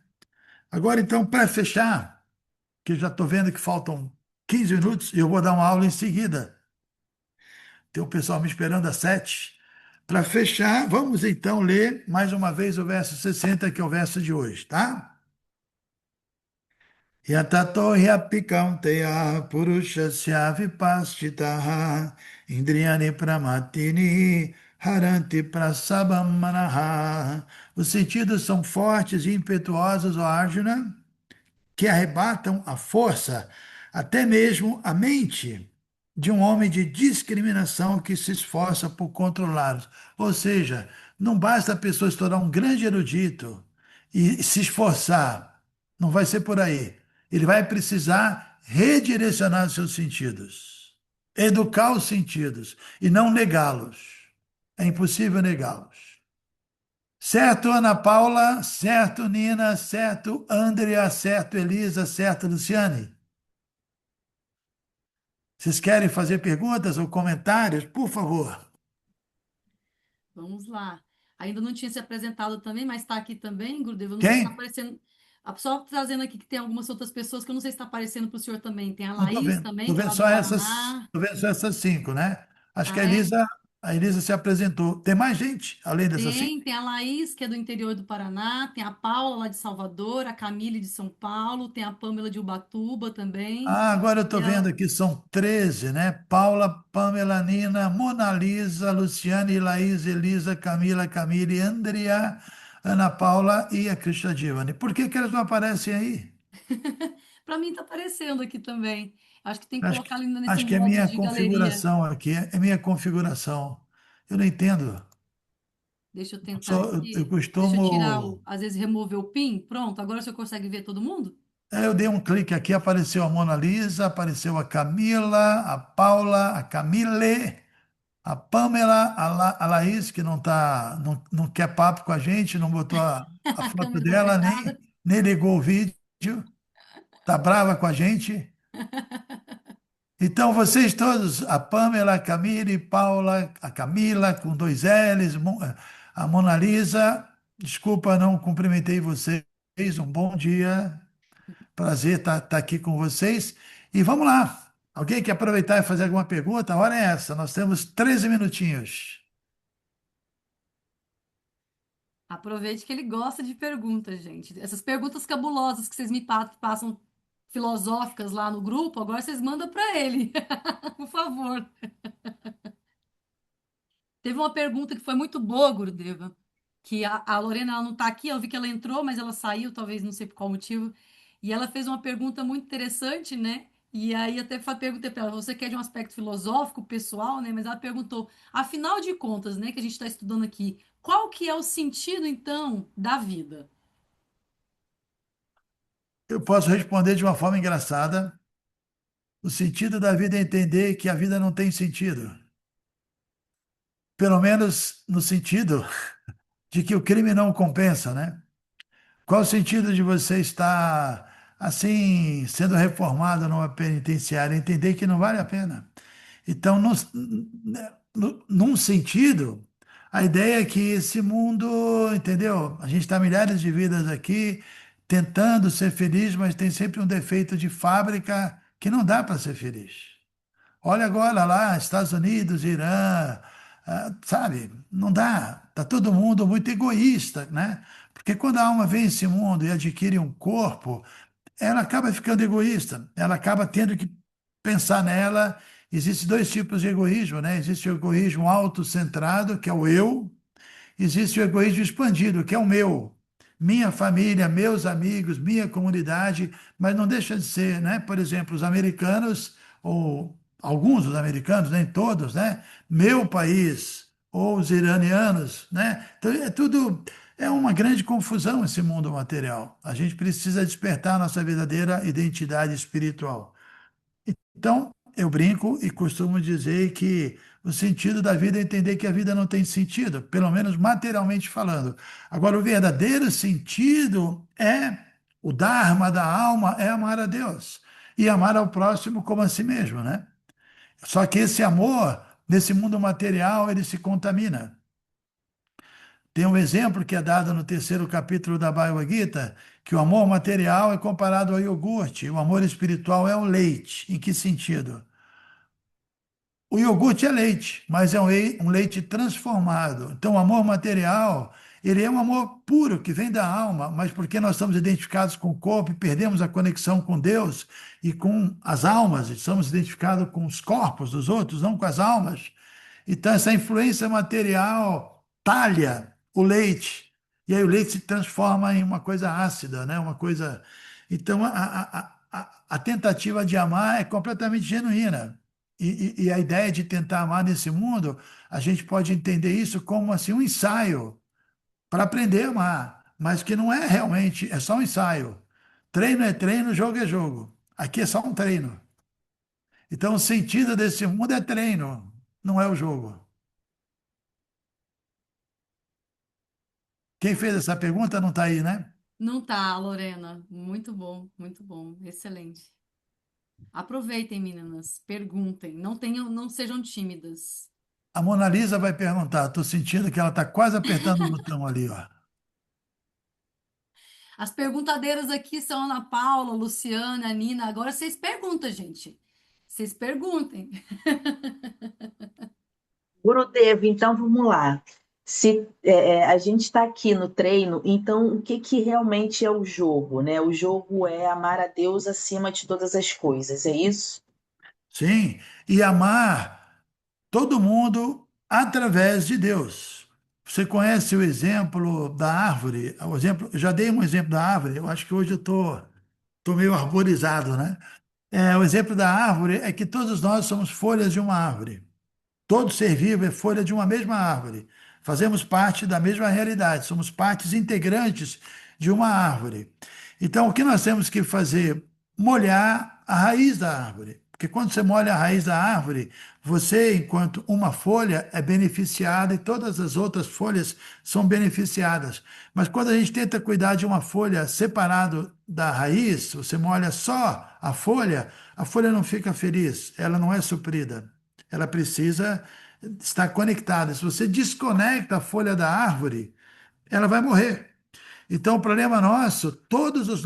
Agora, então, para fechar, que eu já estou vendo que faltam 15 minutos e eu vou dar uma aula em seguida. Tem o pessoal me esperando às 7. Para fechar, vamos então ler mais uma vez o verso 60, que é o verso de hoje, tá? Yatato hyapikaunteya purushasya vipastitaha indriyani pramatini haranti prasabam manaha. Os sentidos são fortes e impetuosos, ó Arjuna, que arrebatam a força, até mesmo a mente de um homem de discriminação que se esforça por controlá-los. Ou seja, não basta a pessoa se tornar um grande erudito e se esforçar, não vai ser por aí. Ele vai precisar redirecionar os seus sentidos, educar os sentidos e não negá-los. É impossível negá-los. Certo, Ana Paula? Certo, Nina? Certo, Andrea? Certo, Elisa? Certo, Luciane? Vocês querem fazer perguntas ou comentários? Por favor. Vamos lá. Ainda não tinha se apresentado também, mas está aqui também, Gurudeva. Eu não sei se está Quem? aparecendo. A pessoa trazendo aqui que tem algumas outras pessoas que eu não sei se está aparecendo para o senhor também. Tem a Não estou Laís vendo. também, Estou que é vendo lá do só essas, Paraná. tô vendo só essas cinco, né? Acho que Ah, é? A Elisa se apresentou. Tem mais gente além dessas cinco? Tem a Laís, que é do interior do Paraná, tem a Paula lá de Salvador, a Camille de São Paulo, tem a Pâmela de Ubatuba também. Ah, agora eu E estou vendo ela... aqui, são 13, né? Paula, Pamela, Nina, Mona Lisa, Luciane, Laís, Elisa, Camila, Camille, Andrea, Ana Paula e a Krishna Divani. Por que que elas não aparecem aí? Para mim está aparecendo aqui também. Acho que tem que Acho colocar que, ali nesse acho que é modo minha de galeria. configuração aqui, é minha configuração. Eu não entendo. Deixa eu tentar Eu aqui. Deixa eu tirar costumo. o. Às vezes remover o PIN. Pronto, agora você consegue ver todo mundo? Eu dei um clique aqui, apareceu a Mona Lisa, apareceu a Camila, a Paula, a Camille, a Pamela, a Laís, que não quer papo com a gente, não botou a A foto câmera está dela, fechada. nem ligou o vídeo, tá brava com a gente. Então, vocês todos, a Pamela, a Camille, Paula, a Camila, com dois L's, a Mona Lisa, desculpa, não cumprimentei vocês, um bom dia, prazer estar aqui com vocês. E vamos lá, alguém quer aproveitar e fazer alguma pergunta? A hora é essa, nós temos 13 minutinhos. Aproveite que ele gosta de perguntas, gente. Essas perguntas cabulosas que vocês me passam filosóficas lá no grupo, agora vocês mandam para ele, por favor. Teve uma pergunta que foi muito boa, Gurudeva, que a Lorena ela não está aqui, eu vi que ela entrou, mas ela saiu, talvez não sei por qual motivo. E ela fez uma pergunta muito interessante, né? E aí até perguntei para ela, você quer de um aspecto filosófico, pessoal, né? Mas ela perguntou, afinal de contas, né, que a gente está estudando aqui, qual que é o sentido, então, da vida? Eu posso responder de uma forma engraçada, O sentido da vida é entender que a vida não tem sentido. Pelo menos no sentido de que o crime não compensa, né? Qual o sentido de você estar assim, sendo reformado numa penitenciária? Entender que não vale a pena. Então, num sentido, a ideia é que esse mundo, entendeu? A gente está milhares de vidas aqui tentando ser feliz, mas tem sempre um defeito de fábrica que não dá para ser feliz. Olha agora lá, Estados Unidos, Irã, sabe? Não dá. Está todo mundo muito egoísta, né? Porque quando a alma vem a esse mundo e adquire um corpo, ela acaba ficando egoísta, ela acaba tendo que pensar nela. Existem dois tipos de egoísmo, né? Existe o egoísmo autocentrado, que é o eu, existe o egoísmo expandido, que é o meu, minha família, meus amigos, minha comunidade, mas não deixa de ser, né? Por exemplo, os americanos, ou alguns dos americanos, nem todos, né? Meu país, ou os iranianos, né? Então é tudo. É uma grande confusão esse mundo material. A gente precisa despertar a nossa verdadeira identidade espiritual. Então, eu brinco e costumo dizer que o sentido da vida é entender que a vida não tem sentido, pelo menos materialmente falando. Agora, o verdadeiro sentido é o Dharma da alma, é amar a Deus e amar ao próximo como a si mesmo, né? Só que esse amor, nesse mundo material, ele se contamina. Tem um exemplo que é dado no terceiro capítulo da Bhagavad Gita, que o amor material é comparado ao iogurte, o amor espiritual é o leite. Em que sentido? O iogurte é leite, mas é um leite transformado. Então, o amor material, ele é um amor puro, que vem da alma, mas porque nós estamos identificados com o corpo e perdemos a conexão com Deus e com as almas, estamos identificados com os corpos dos outros, não com as almas. Então, essa influência material talha o leite, e aí o leite se transforma em uma coisa ácida, né? Uma coisa. Então, a tentativa de amar é completamente genuína. E a ideia de tentar amar nesse mundo, a gente pode entender isso como assim, um ensaio para aprender a amar, mas que não é realmente, é só um ensaio. Treino é treino, jogo é jogo. Aqui é só um treino. Então, o sentido desse mundo é treino, não é o jogo. Quem fez essa pergunta não está aí, né? Não tá, Lorena. Muito bom, excelente. Aproveitem, meninas, perguntem, não sejam tímidas. A Mona Lisa vai perguntar. Estou sentindo que ela está quase apertando o botão ali, ó. As perguntadeiras aqui são a Ana Paula, a Luciana, a Nina. Agora vocês perguntam, gente. Vocês perguntem. Gurudev, então vamos lá. Se a gente está aqui no treino, então o que que realmente é o jogo, né? O jogo é amar a Deus acima de todas as coisas, é isso? Sim, e amar todo mundo através de Deus. Você conhece o exemplo da árvore? O exemplo, eu já dei um exemplo da árvore, eu acho que hoje eu tô meio arborizado, né? O exemplo da árvore é que todos nós somos folhas de uma árvore. Todo ser vivo é folha de uma mesma árvore. Fazemos parte da mesma realidade, somos partes integrantes de uma árvore. Então, o que nós temos que fazer? Molhar a raiz da árvore. Porque quando você molha a raiz da árvore, você, enquanto uma folha, é beneficiada e todas as outras folhas são beneficiadas. Mas quando a gente tenta cuidar de uma folha separado da raiz, você molha só a folha não fica feliz, ela não é suprida. Ela precisa estar conectada. Se você desconecta a folha da árvore, ela vai morrer. Então, o problema nosso, todos os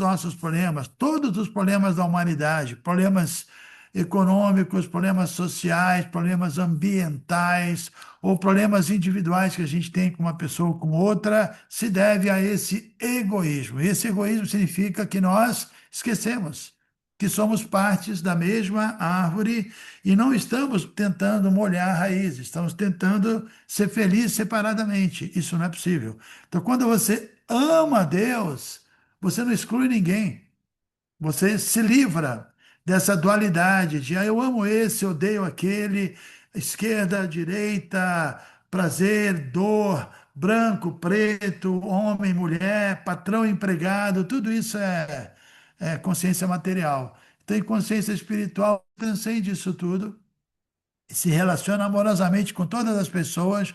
problemas da humanidade, problemas econômicos, problemas sociais, problemas ambientais ou problemas individuais que a gente tem com uma pessoa ou com outra, se deve a esse egoísmo. E esse egoísmo significa que nós esquecemos que somos partes da mesma árvore e não estamos tentando molhar raízes, estamos tentando ser felizes separadamente. Isso não é possível. Então, quando você ama a Deus, você não exclui ninguém. Você se livra dessa dualidade de eu amo esse, odeio aquele, esquerda, direita, prazer, dor, branco, preto, homem, mulher, patrão, empregado, tudo isso é consciência material. tem consciência espiritual, transcende isso tudo e se relaciona amorosamente com todas as pessoas,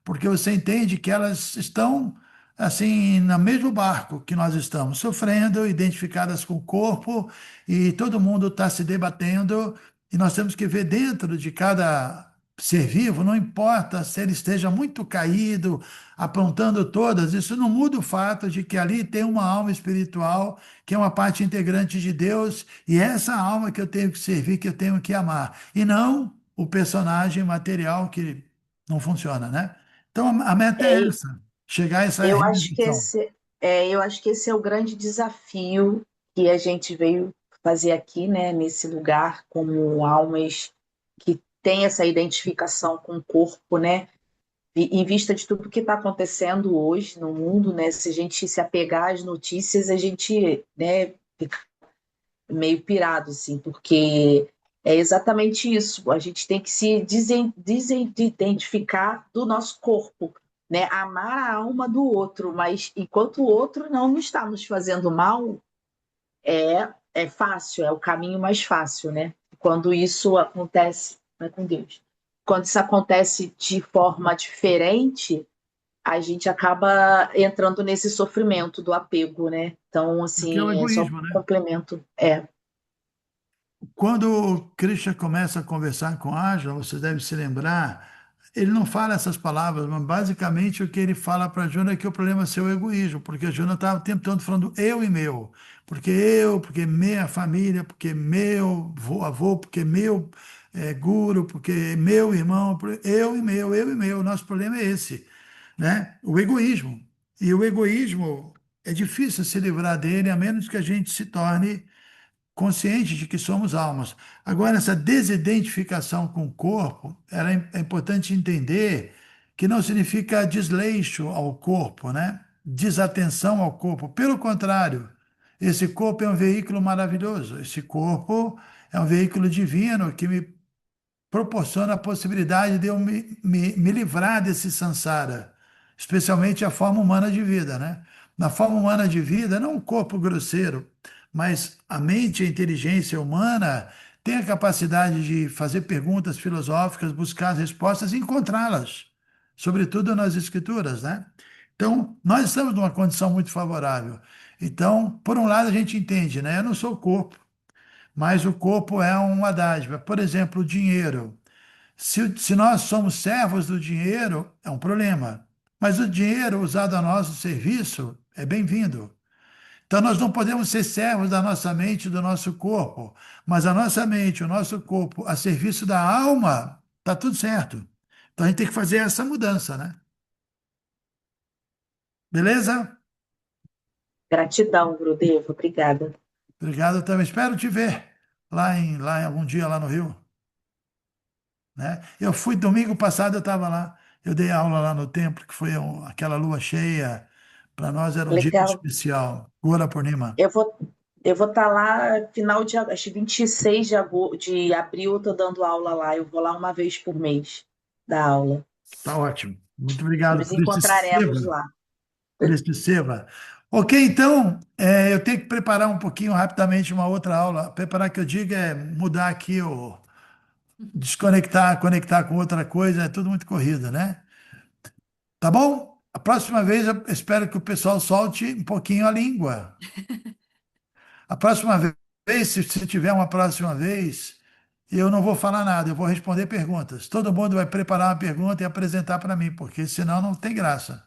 porque você entende que elas estão assim no mesmo barco que nós estamos, sofrendo, identificadas com o corpo, e todo mundo está se debatendo, e nós temos que ver dentro de cada ser vivo, não importa se ele esteja muito caído, aprontando todas, isso não muda o fato de que ali tem uma alma espiritual, que é uma parte integrante de Deus, e é essa alma que eu tenho que servir, que eu tenho que amar, e não o personagem material que não funciona, né? Então a meta é É, essa, chegar a essa eu acho que realização. esse é o grande desafio que a gente veio fazer aqui, né, nesse lugar, como almas que têm essa identificação com o corpo, né? Em vista de tudo que está acontecendo hoje no mundo, né? Se a gente se apegar às notícias, a gente, né, fica meio pirado, assim, porque é exatamente isso. A gente tem que se desidentificar do nosso corpo, né? Amar a alma do outro, mas enquanto o outro não está nos fazendo mal, é fácil, é o caminho mais fácil, né? Quando isso acontece, vai com Deus. Quando isso acontece de forma diferente, a gente acaba entrando nesse sofrimento do apego, né? Então, Porque é o assim, é só um egoísmo, né? complemento. Quando o Krishna começa a conversar com Arjuna, você deve se lembrar, ele não fala essas palavras, mas basicamente o que ele fala para Arjuna é que o problema é seu egoísmo, porque Arjuna estava o tempo todo falando eu e meu, porque minha família, porque meu avô, porque meu guru, porque meu irmão, eu e meu, nosso problema é esse, né? O egoísmo. E o egoísmo é difícil se livrar dele, a menos que a gente se torne consciente de que somos almas. Agora, essa desidentificação com o corpo, é importante entender que não significa desleixo ao corpo, né? Desatenção ao corpo. Pelo contrário, esse corpo é um veículo maravilhoso. Esse corpo é um veículo divino que me proporciona a possibilidade de eu me livrar desse samsara, especialmente a forma humana de vida, né? Na forma humana de vida, não o corpo grosseiro, mas a mente e a inteligência humana tem a capacidade de fazer perguntas filosóficas, buscar as respostas e encontrá-las, sobretudo nas escrituras, né? Então, nós estamos numa condição muito favorável. Então, por um lado, a gente entende, né? Eu não sou o corpo, mas o corpo é uma dádiva. Por exemplo, o dinheiro. Se nós somos servos do dinheiro, é um problema. Mas o dinheiro usado a nosso serviço é bem-vindo. Então, nós não podemos ser servos da nossa mente e do nosso corpo, mas a nossa mente, o nosso corpo, a serviço da alma, está tudo certo. Então, a gente tem que fazer essa mudança, né? Beleza? Gratidão, Gurudev. Obrigada. Obrigado também. Espero te ver lá em algum dia lá no Rio, né? Eu fui domingo passado, eu estava lá. Eu dei aula lá no templo, que foi aquela lua cheia. Para nós era um dia Legal. especial. Gora Purnima. Eu vou eu vou estar lá final de acho que 26 de abril, eu estou dando aula lá. Eu vou lá uma vez por mês dar aula. Tá ótimo. Muito obrigado Nos por esse encontraremos seva, lá. por esse seva. Ok, então, eu tenho que preparar um pouquinho rapidamente uma outra aula. Preparar que eu digo é mudar aqui o desconectar, conectar com outra coisa, é tudo muito corrido, né? Tá bom? A próxima vez eu espero que o pessoal solte um pouquinho a língua. A próxima vez, se tiver uma próxima vez, eu não vou falar nada, eu vou responder perguntas. Todo mundo vai preparar uma pergunta e apresentar para mim, porque senão não tem graça.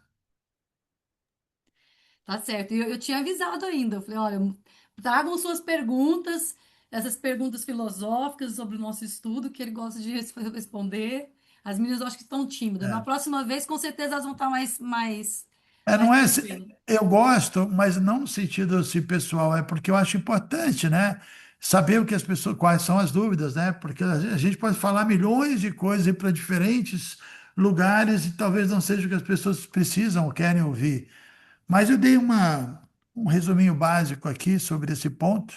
Tá certo. E eu tinha avisado ainda. Eu falei, olha, tragam suas perguntas, essas perguntas filosóficas sobre o nosso estudo, que ele gosta de responder. As meninas eu acho que estão tímidas. Na É. próxima vez, com certeza, elas vão estar mais Não é, tranquilas. eu gosto, mas não no sentido assim, pessoal, é porque eu acho importante, né? Saber o que as pessoas, quais são as dúvidas, né? Porque a gente pode falar milhões de coisas ir para diferentes lugares e talvez não seja o que as pessoas precisam ou querem ouvir. Mas eu dei um resuminho básico aqui sobre esse ponto,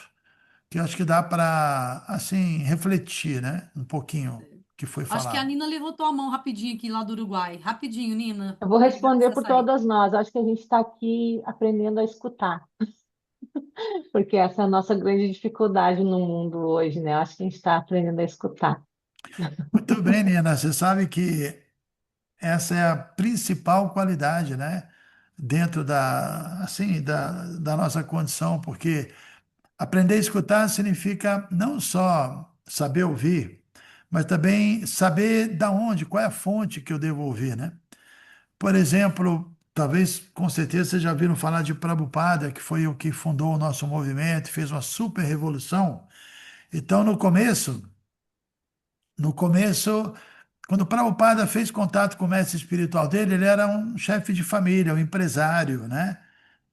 que eu acho que dá para, assim, refletir, né? Um pouquinho o que foi Acho que a falado. Nina levantou a mão rapidinho aqui lá do Uruguai. Rapidinho, Nina. Eu vou Porque já responder precisa por sair. todas nós. Acho que a gente está aqui aprendendo a escutar. Porque essa é a nossa grande dificuldade no mundo hoje, né? Eu acho que a gente está aprendendo a escutar. Muito bem, Nina. Você sabe que essa é a principal qualidade, né? Dentro assim, da nossa condição, porque aprender a escutar significa não só saber ouvir, mas também saber da onde, qual é a fonte que eu devo ouvir, né? Por exemplo, talvez, com certeza, vocês já viram falar de Prabhupada, que foi o que fundou o nosso movimento, fez uma super revolução. Então, no começo, quando o Prabhupada fez contato com o mestre espiritual dele, ele era um chefe de família, um empresário, né?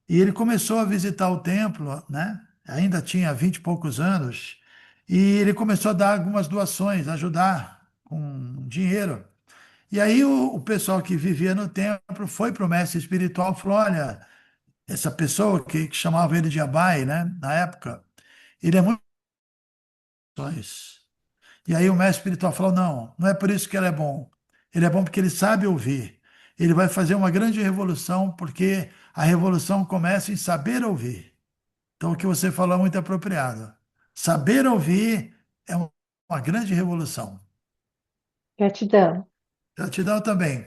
E ele começou a visitar o templo, né? Ainda tinha 20 e poucos anos, e ele começou a dar algumas doações, ajudar com dinheiro. E aí o pessoal que vivia no templo foi para o mestre espiritual e falou: olha, essa pessoa que chamava ele de Abai, né? Na época, ele é muito. E aí o mestre espiritual falou: não, não é por isso que ele é bom. Ele é bom porque ele sabe ouvir. Ele vai fazer uma grande revolução, porque a revolução começa em saber ouvir. Então, o que você falou é muito apropriado. Saber ouvir é uma grande revolução. Gratidão. Gratidão também.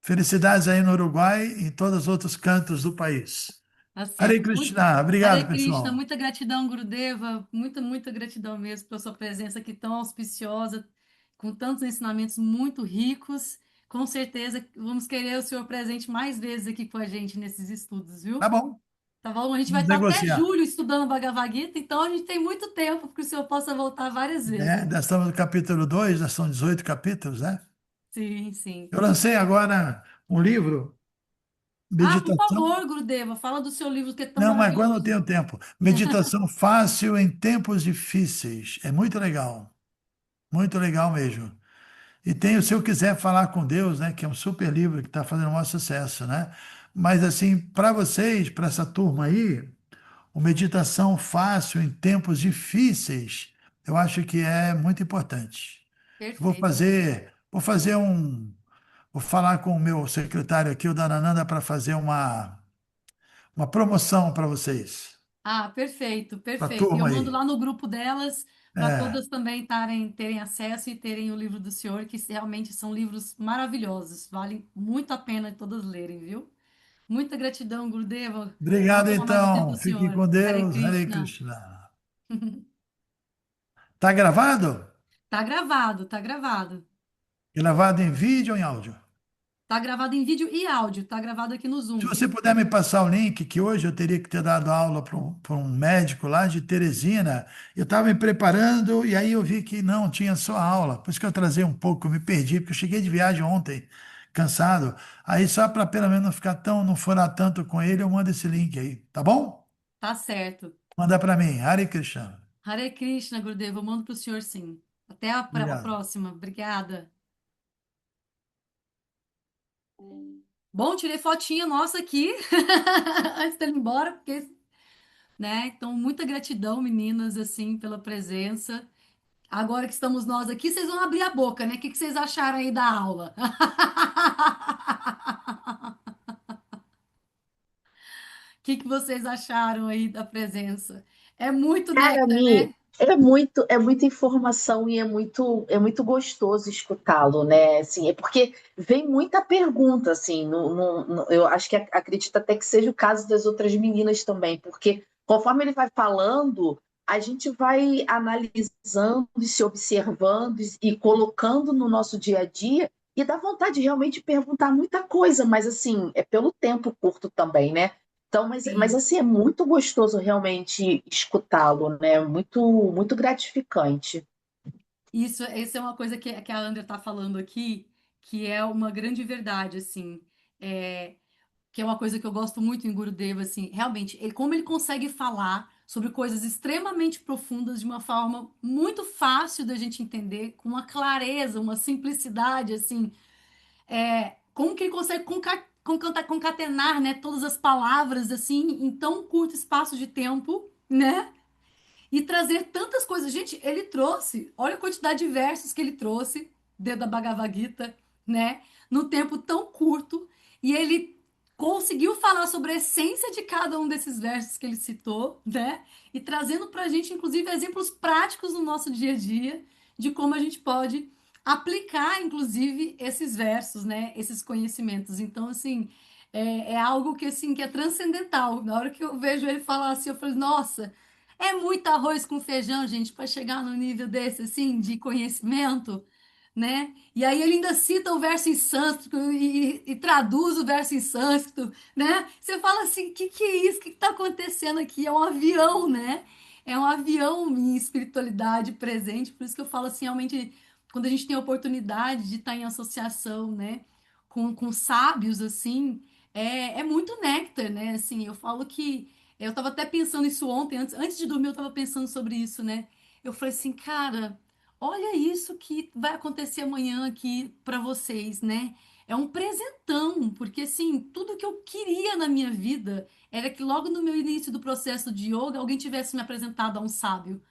Felicidades aí no Uruguai e em todos os outros cantos do país. Tá Hare certo. Krishna. Hare Obrigado, Krishna, pessoal. muita gratidão, Gurudeva, muita, muita gratidão mesmo pela sua presença aqui tão auspiciosa, com tantos ensinamentos muito ricos. Com certeza vamos querer o senhor presente mais vezes aqui com a gente nesses estudos, Tá viu? bom, Tá bom? A gente vai vamos estar até negociar. julho estudando Bhagavad Gita, então a gente tem muito tempo para que o senhor possa voltar várias Né? vezes. Nós estamos no capítulo 2, já são 18 capítulos, né? Sim, sim. Eu lancei agora um livro, Ah, por Meditação. favor, Gurudeva, fala do seu livro que é tão Não, mas agora não maravilhoso. tenho tempo. Meditação fácil em tempos difíceis. É muito legal mesmo. E tem, se eu quiser falar com Deus, né, que é um super livro que está fazendo um maior sucesso, né? Mas assim, para vocês, para essa turma aí, o meditação fácil em tempos difíceis, eu acho que é muito importante. Eu Perfeito. vou falar com o meu secretário aqui, o Danananda, para fazer uma promoção para vocês, Ah, perfeito, para a perfeito. E eu turma mando aí. lá no grupo delas para É, todas também terem acesso e terem o livro do senhor, que realmente são livros maravilhosos. Valem muito a pena todas lerem, viu? Muita gratidão, Gurudeva. Não vou obrigado tomar mais o tempo então, do fiquem senhor. com Hare Deus, Hare Krishna. Krishna. Tá gravado? Tá gravado, tá gravado. Gravado em vídeo ou em áudio? Tá gravado em vídeo e áudio. Tá gravado aqui no Se Zoom. você puder me passar o link, que hoje eu teria que ter dado aula para um médico lá de Teresina, eu estava me preparando e aí eu vi que não tinha só aula, por isso que eu atrasei um pouco, eu me perdi, porque eu cheguei de viagem ontem, cansado. Aí só para pelo menos não ficar tão, não furar tanto com ele, eu mando esse link aí, tá bom? Tá certo. Manda para mim, Hare Krishna. Hare Krishna, Gurudeva. Eu mando pro senhor sim. Até a Obrigado. próxima. Obrigada. Bom, tirei fotinha nossa aqui antes dele ir embora, porque, né? Então, muita gratidão, meninas, assim, pela presença. Agora que estamos nós aqui, vocês vão abrir a boca, né? O que vocês acharam aí da aula? O que vocês acharam aí da presença? É muito Cara, néctar, Mi, né? é muita informação e é muito gostoso escutá-lo, né? Assim, é porque vem muita pergunta, assim, eu acho que acredito até que seja o caso das outras meninas também, porque conforme ele vai falando, a gente vai analisando e se observando e colocando no nosso dia a dia, e dá vontade de realmente perguntar muita coisa, mas assim, é pelo tempo curto também, né? Então, mas Sim. assim, é muito gostoso realmente escutá-lo, né? Muito, muito gratificante. Isso é uma coisa que a Andrea está falando aqui, que é uma grande verdade, assim. É, que é uma coisa que eu gosto muito em Gurudeva, assim, realmente, como ele consegue falar sobre coisas extremamente profundas de uma forma muito fácil da gente entender, com uma clareza, uma simplicidade, assim, como que ele consegue concatenar, né, todas as palavras, assim, em tão curto espaço de tempo, né, e trazer tantas coisas. Gente, ele trouxe, olha a quantidade de versos que ele trouxe dentro da Bhagavad Gita, né, num tempo tão curto, e ele conseguiu falar sobre a essência de cada um desses versos que ele citou, né? E trazendo para a gente, inclusive, exemplos práticos no nosso dia a dia de como a gente pode aplicar, inclusive, esses versos, né? Esses conhecimentos. Então, assim, é algo que, assim, que é transcendental. Na hora que eu vejo ele falar assim, eu falo, nossa, é muito arroz com feijão, gente, para chegar no nível desse, assim, de conhecimento, né? E aí ele ainda cita o verso em sânscrito e traduz o verso em sânscrito, né? Você fala assim, que é isso? O que está acontecendo aqui? É um avião, né? É um avião em espiritualidade presente. Por isso que eu falo assim, realmente, quando a gente tem a oportunidade de estar em associação, né? Com sábios, assim, é muito néctar, né? Assim, eu falo que... Eu estava até pensando isso ontem, antes de dormir, eu estava pensando sobre isso, né? Eu falei assim, cara... Olha isso que vai acontecer amanhã aqui para vocês, né? É um presentão, porque assim, tudo que eu queria na minha vida era que logo no meu início do processo de yoga alguém tivesse me apresentado a um sábio,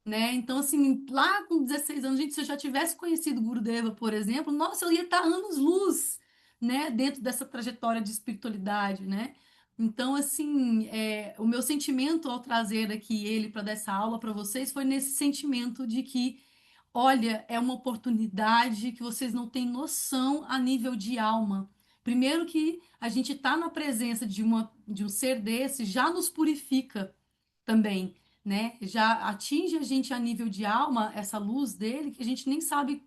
né? Então, assim, lá com 16 anos, gente, se eu já tivesse conhecido o Gurudeva, por exemplo, nossa, eu ia estar anos-luz, né? Dentro dessa trajetória de espiritualidade, né? Então, assim, o meu sentimento ao trazer aqui ele para dar essa aula para vocês foi nesse sentimento de que olha, é uma oportunidade que vocês não têm noção a nível de alma. Primeiro que a gente está na presença de um ser desse, já nos purifica também, né? Já atinge a gente a nível de alma, essa luz dele, que a gente nem sabe,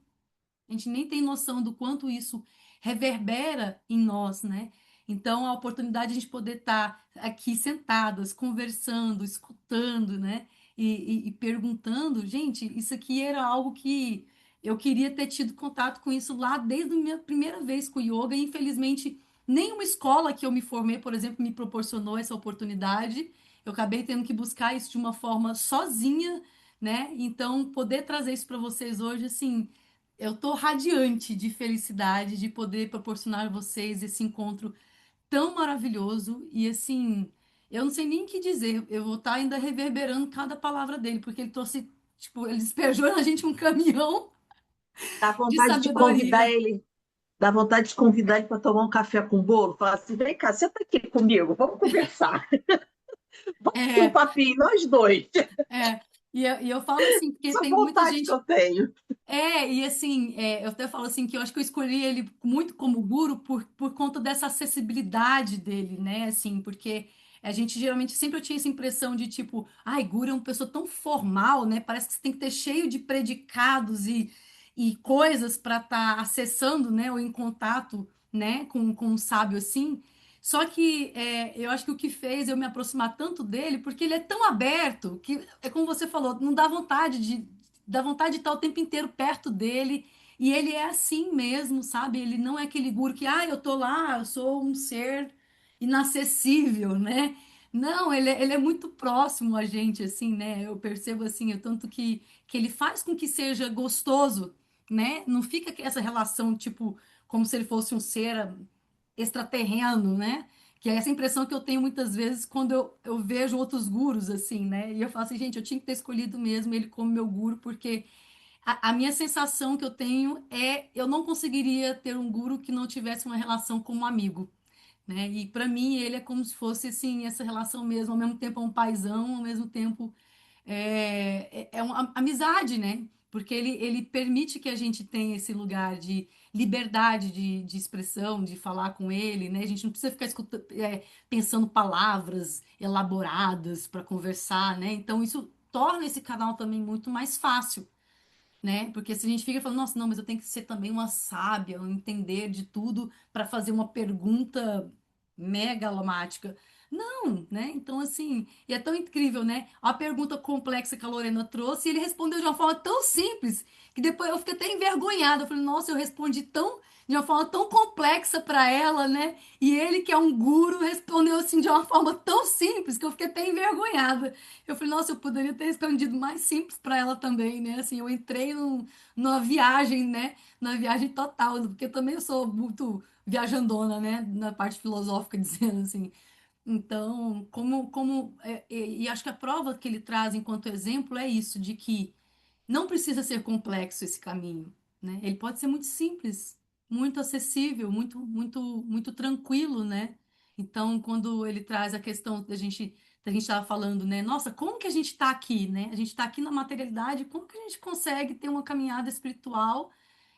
a gente nem tem noção do quanto isso reverbera em nós, né? Então, a oportunidade de a gente poder estar aqui sentadas, conversando, escutando, né? E perguntando, gente, isso aqui era algo que eu queria ter tido contato com isso lá desde a minha primeira vez com o yoga, e infelizmente nenhuma escola que eu me formei, por exemplo, me proporcionou essa oportunidade. Eu acabei tendo que buscar isso de uma forma sozinha, né? Então, poder trazer isso para vocês hoje, assim, eu tô radiante de felicidade de poder proporcionar a vocês esse encontro tão maravilhoso e assim, eu não sei nem o que dizer. Eu vou estar ainda reverberando cada palavra dele, porque ele trouxe, tipo, ele despejou na gente um caminhão Dá de vontade de convidar sabedoria. ele, dá vontade de convidar ele para tomar um café com bolo, falar assim, vem cá, senta aqui comigo, vamos conversar. Vamos ter um É, papinho, nós dois. é. E eu falo assim, porque Essa tem muita vontade que gente. eu tenho. E assim, eu até falo assim que eu acho que eu escolhi ele muito como guru por conta dessa acessibilidade dele, né? Assim, porque a gente geralmente sempre eu tinha essa impressão de tipo, ai, guru é uma pessoa tão formal, né? Parece que você tem que ter cheio de predicados e coisas para estar acessando, né? Ou em contato, né? Com um sábio assim. Só que eu acho que o que fez eu me aproximar tanto dele, porque ele é tão aberto que, é como você falou, não dá vontade de estar o tempo inteiro perto dele. E ele é assim mesmo, sabe? Ele não é aquele guru que, eu tô lá, eu sou um ser inacessível, né? Não, ele é muito próximo a gente, assim, né? Eu percebo assim, tanto que ele faz com que seja gostoso, né? Não fica essa relação, tipo, como se ele fosse um ser extraterreno, né? Que é essa impressão que eu tenho muitas vezes quando eu vejo outros gurus, assim, né? E eu falo assim, gente, eu tinha que ter escolhido mesmo ele como meu guru, porque a minha sensação que eu tenho é eu não conseguiria ter um guru que não tivesse uma relação como amigo, né? E para mim ele é como se fosse assim essa relação mesmo, ao mesmo tempo é um paizão, ao mesmo tempo é uma amizade, né? Porque ele permite que a gente tenha esse lugar de liberdade de expressão, de falar com ele, né? A gente não precisa ficar pensando palavras elaboradas para conversar, né? Então isso torna esse canal também muito mais fácil, né? Porque se a gente fica falando, nossa, não, mas eu tenho que ser também uma sábia, um entender de tudo para fazer uma pergunta megalomática. Não, né? Então, assim, e é tão incrível, né? A pergunta complexa que a Lorena trouxe, e ele respondeu de uma forma tão simples que depois eu fiquei até envergonhada. Eu falei, nossa, eu respondi de uma forma tão complexa para ela, né? E ele, que é um guru, respondeu assim de uma forma tão simples que eu fiquei até envergonhada. Eu falei, nossa, eu poderia ter respondido mais simples para ela também, né? Assim, eu entrei numa viagem, né? Numa viagem total, porque eu também sou muito viajandona, né? Na parte filosófica, dizendo assim. Então, e acho que a prova que ele traz enquanto exemplo é isso, de que não precisa ser complexo esse caminho, né? Ele pode ser muito simples, muito acessível, muito tranquilo, né? Então, quando ele traz a questão da gente estava falando, né? Nossa, como que a gente está aqui, né? A gente está aqui na materialidade, como que a gente consegue ter uma caminhada espiritual,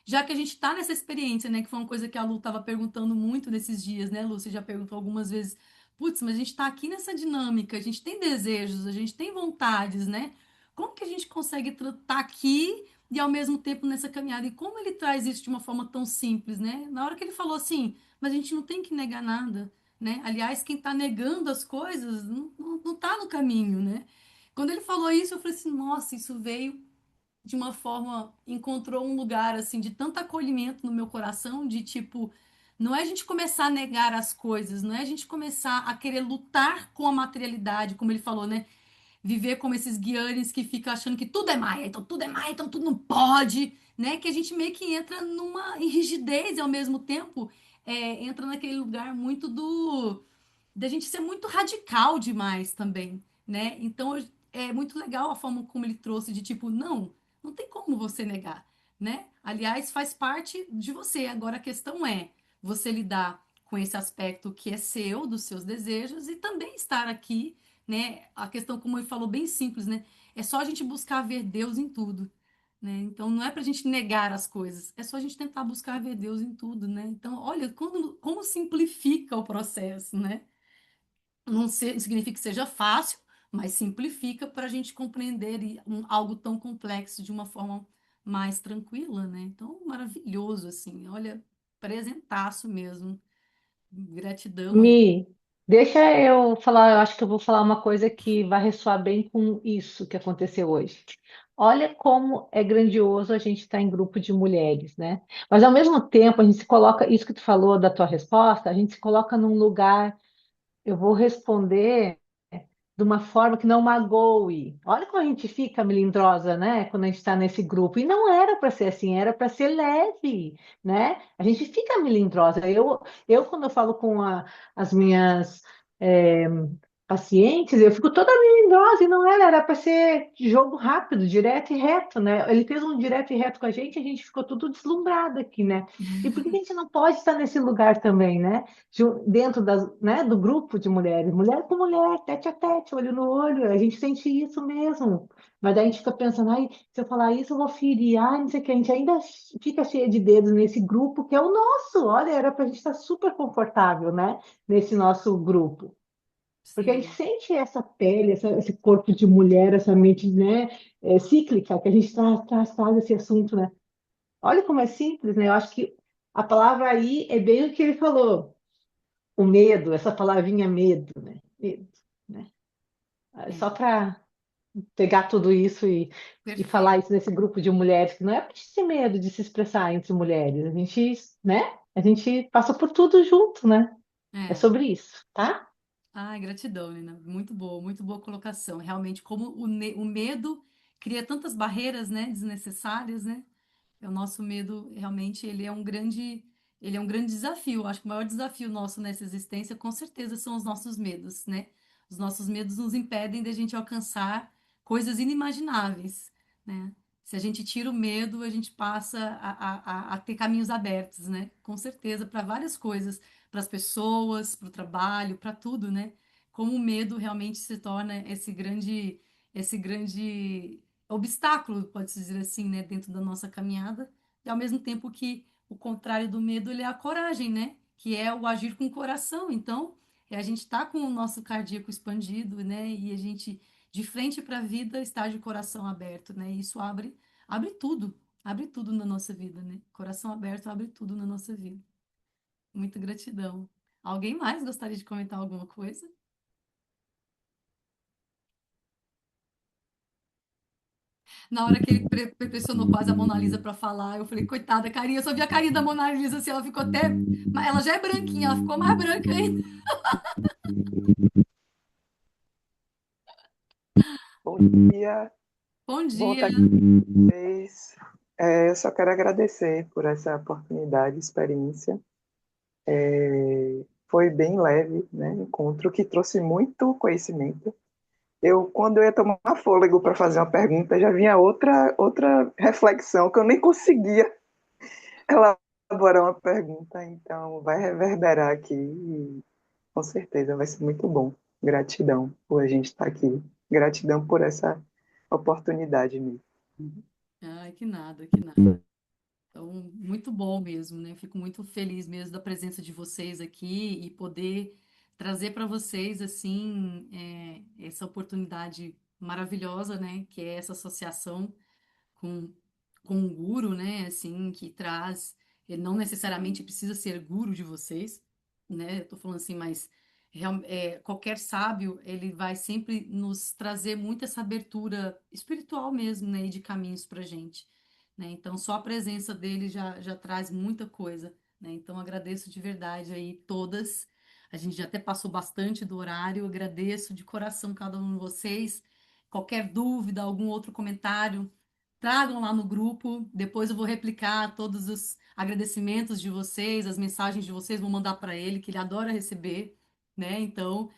já que a gente está nessa experiência, né? Que foi uma coisa que a Lu estava perguntando muito nesses dias, né, Lu? Você já perguntou algumas vezes, putz, mas a gente está aqui nessa dinâmica, a gente tem desejos, a gente tem vontades, né? Como que a gente consegue estar aqui e ao mesmo tempo nessa caminhada? E como ele traz isso de uma forma tão simples, né? Na hora que ele falou assim, mas a gente não tem que negar nada, né? Aliás, quem está negando as coisas não está no caminho, né? Quando ele falou isso, eu falei assim, nossa, isso veio de uma forma, encontrou um lugar assim de tanto acolhimento no meu coração, de tipo, não é a gente começar a negar as coisas, não é a gente começar a querer lutar com a materialidade, como ele falou, né? Viver como esses guianes que ficam achando que tudo é maia, então tudo não pode, né? Que a gente meio que entra numa rigidez e ao mesmo tempo entra naquele lugar muito do da gente ser muito radical demais também, né? Então é muito legal a forma como ele trouxe de tipo, não tem como você negar, né? Aliás, faz parte de você. Agora a questão é você lidar com esse aspecto que é seu, dos seus desejos e também estar aqui, né? A questão, como ele falou, bem simples, né? É só a gente buscar ver Deus em tudo. Né? Então, não é para a gente negar as coisas, é só a gente tentar buscar ver Deus em tudo, né? Então, olha como simplifica o processo, né? Não significa que seja fácil, mas simplifica para a gente compreender algo tão complexo de uma forma mais tranquila, né? Então, maravilhoso, assim. Olha, presentaço mesmo. Gratidão aí. Mi, deixa eu falar, eu acho que eu vou falar uma coisa que vai ressoar bem com isso que aconteceu hoje. Olha como é grandioso a gente estar em grupo de mulheres, né? Mas ao mesmo tempo, a gente se coloca, isso que tu falou da tua resposta, a gente se coloca num lugar, eu vou responder de uma forma que não magoe. Olha como a gente fica melindrosa, né? Quando a gente está nesse grupo. E não era para ser assim, era para ser leve, né? A gente fica melindrosa. Quando eu falo com as minhas eh, pacientes, eu fico toda melindrosa, e não era para ser jogo rápido, direto e reto, né? Ele fez um direto e reto com a gente ficou tudo deslumbrado aqui, né? E por que a gente não pode estar nesse lugar também, né? Dentro né, do grupo de mulheres, mulher com mulher, tete a tete, olho no olho, a gente sente isso mesmo. Mas daí a gente fica pensando, ai, se eu falar isso, eu vou ferir, ai, não sei o que, a gente ainda fica cheia de dedos nesse grupo que é o nosso. Olha, era para a gente estar super confortável, né? Nesse nosso grupo. Porque a gente Sim, sente essa pele, esse corpo de mulher, essa mente, né, cíclica, que a gente traz esse assunto, né? Olha como é simples, né? Eu acho que a palavra aí é bem o que ele falou. O medo, essa palavrinha medo, né? Medo, né? é, Só para pegar tudo isso e falar perfeito. isso nesse grupo de mulheres, que não é para ter medo de se expressar entre mulheres. A gente, né? A gente passa por tudo junto, né? É É. sobre isso, tá? Ai, gratidão, Nina. Muito boa colocação. Realmente, como o medo cria tantas barreiras, né, desnecessárias, né? O nosso medo, realmente, ele é um grande desafio. Acho que o maior desafio nosso nessa existência, com certeza, são os nossos medos, né? Os nossos medos nos impedem de a gente alcançar coisas inimagináveis, né? Se a gente tira o medo, a gente passa a ter caminhos abertos, né? Com certeza, para várias coisas, para as pessoas, para o trabalho, para tudo, né? Como o medo realmente se torna esse grande obstáculo, pode-se dizer assim, né, dentro da nossa caminhada, e ao mesmo tempo que o contrário do medo, ele é a coragem, né, que é o agir com o coração. Então, é a gente estar com o nosso cardíaco expandido, né, e a gente de frente para a vida estar de coração aberto, né, e isso abre tudo na nossa vida, né, coração aberto abre tudo na nossa vida. Muita gratidão. Alguém mais gostaria de comentar alguma coisa? Na hora que ele pressionou quase a Mona Lisa para falar, eu falei, coitada, carinha, eu só vi a carinha da Mona Lisa, assim, ela ficou até. Mas ela já é branquinha, ela ficou mais branca ainda. Bom dia, Bom bom dia. estar aqui com vocês. Eu só quero agradecer por essa oportunidade, experiência. Foi bem leve, né? Encontro que trouxe muito conhecimento. Quando eu ia tomar fôlego para fazer uma pergunta, já vinha outra reflexão que eu nem conseguia elaborar uma pergunta. Então, vai reverberar aqui. Com certeza vai ser muito bom. Gratidão por a gente estar aqui. Gratidão por essa oportunidade mesmo. Ai, que nada, que nada. Então, muito bom mesmo, né? Fico muito feliz mesmo da presença de vocês aqui e poder trazer para vocês, assim, essa oportunidade maravilhosa, né? Que é essa associação com, com um guru, né? Assim, que traz, ele não necessariamente precisa ser guru de vocês, né? Eu tô falando assim, mas qualquer sábio, ele vai sempre nos trazer muito essa abertura espiritual mesmo, né? E de caminhos pra gente, né? Então, só a presença dele já traz muita coisa, né? Então, agradeço de verdade aí todas. A gente já até passou bastante do horário, agradeço de coração cada um de vocês. Qualquer dúvida, algum outro comentário, tragam lá no grupo. Depois eu vou replicar todos os agradecimentos de vocês, as mensagens de vocês, vou mandar para ele, que ele adora receber, né? Então,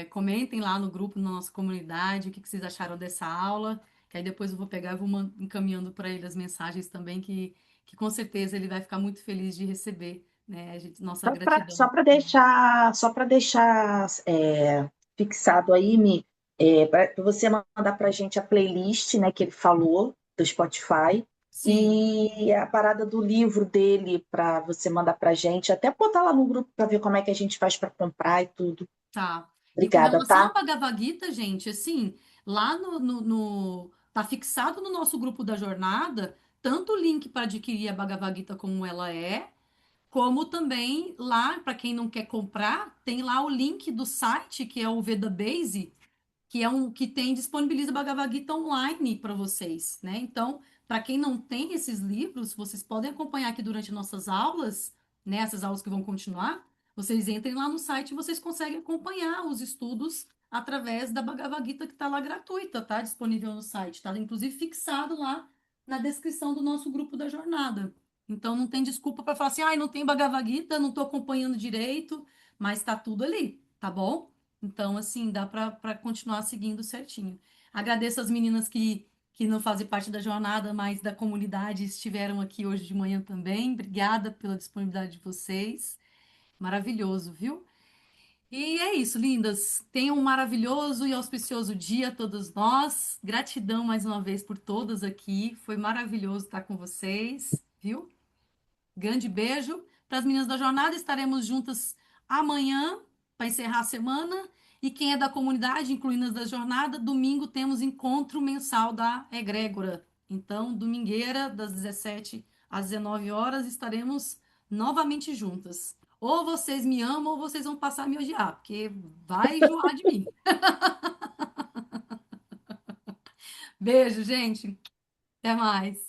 comentem lá no grupo, na nossa comunidade, o que que vocês acharam dessa aula, que aí depois eu vou pegar e vou encaminhando para ele as mensagens também, que com certeza ele vai ficar muito feliz de receber, né? Nossa Só gratidão. para deixar, fixado aí, para você mandar para a gente a playlist, né, que ele falou do Spotify Sim, e a parada do livro dele para você mandar para a gente, até botar lá no grupo para ver como é que a gente faz para comprar e tudo. tá. E com Obrigada, relação ao tá? Bhagavad Gita, gente, assim, lá tá fixado no nosso grupo da jornada, tanto o link para adquirir a Bhagavad Gita como ela é, como também lá, para quem não quer comprar, tem lá o link do site, que é o Vedabase, que é um que tem disponibiliza Bhagavad Gita online para vocês, né? Então, para quem não tem esses livros, vocês podem acompanhar aqui durante nossas aulas, né? Essas aulas que vão continuar, vocês entrem lá no site e vocês conseguem acompanhar os estudos através da Bhagavad Gita que está lá gratuita, tá? Disponível no site, tá? Inclusive fixado lá na descrição do nosso grupo da jornada. Então, não tem desculpa para falar assim, ai, não tem Bhagavad Gita, não estou acompanhando direito, mas está tudo ali, tá bom? Então, assim, dá para continuar seguindo certinho. Agradeço as meninas que não fazem parte da jornada, mas da comunidade, estiveram aqui hoje de manhã também. Obrigada pela disponibilidade de vocês. Maravilhoso, viu? E é isso, lindas. Tenham um maravilhoso e auspicioso dia, todos nós. Gratidão mais uma vez por todas aqui. Foi maravilhoso estar com vocês, viu? Grande beijo. Para as meninas da jornada, estaremos juntas amanhã para encerrar a semana. E quem é da comunidade, incluindo as da jornada, domingo temos encontro mensal da Egrégora. Então, domingueira, das 17 às 19 horas, estaremos novamente juntas. Ou vocês me amam, ou vocês vão passar a me odiar, porque vai enjoar de mim. Beijo, gente. Até mais.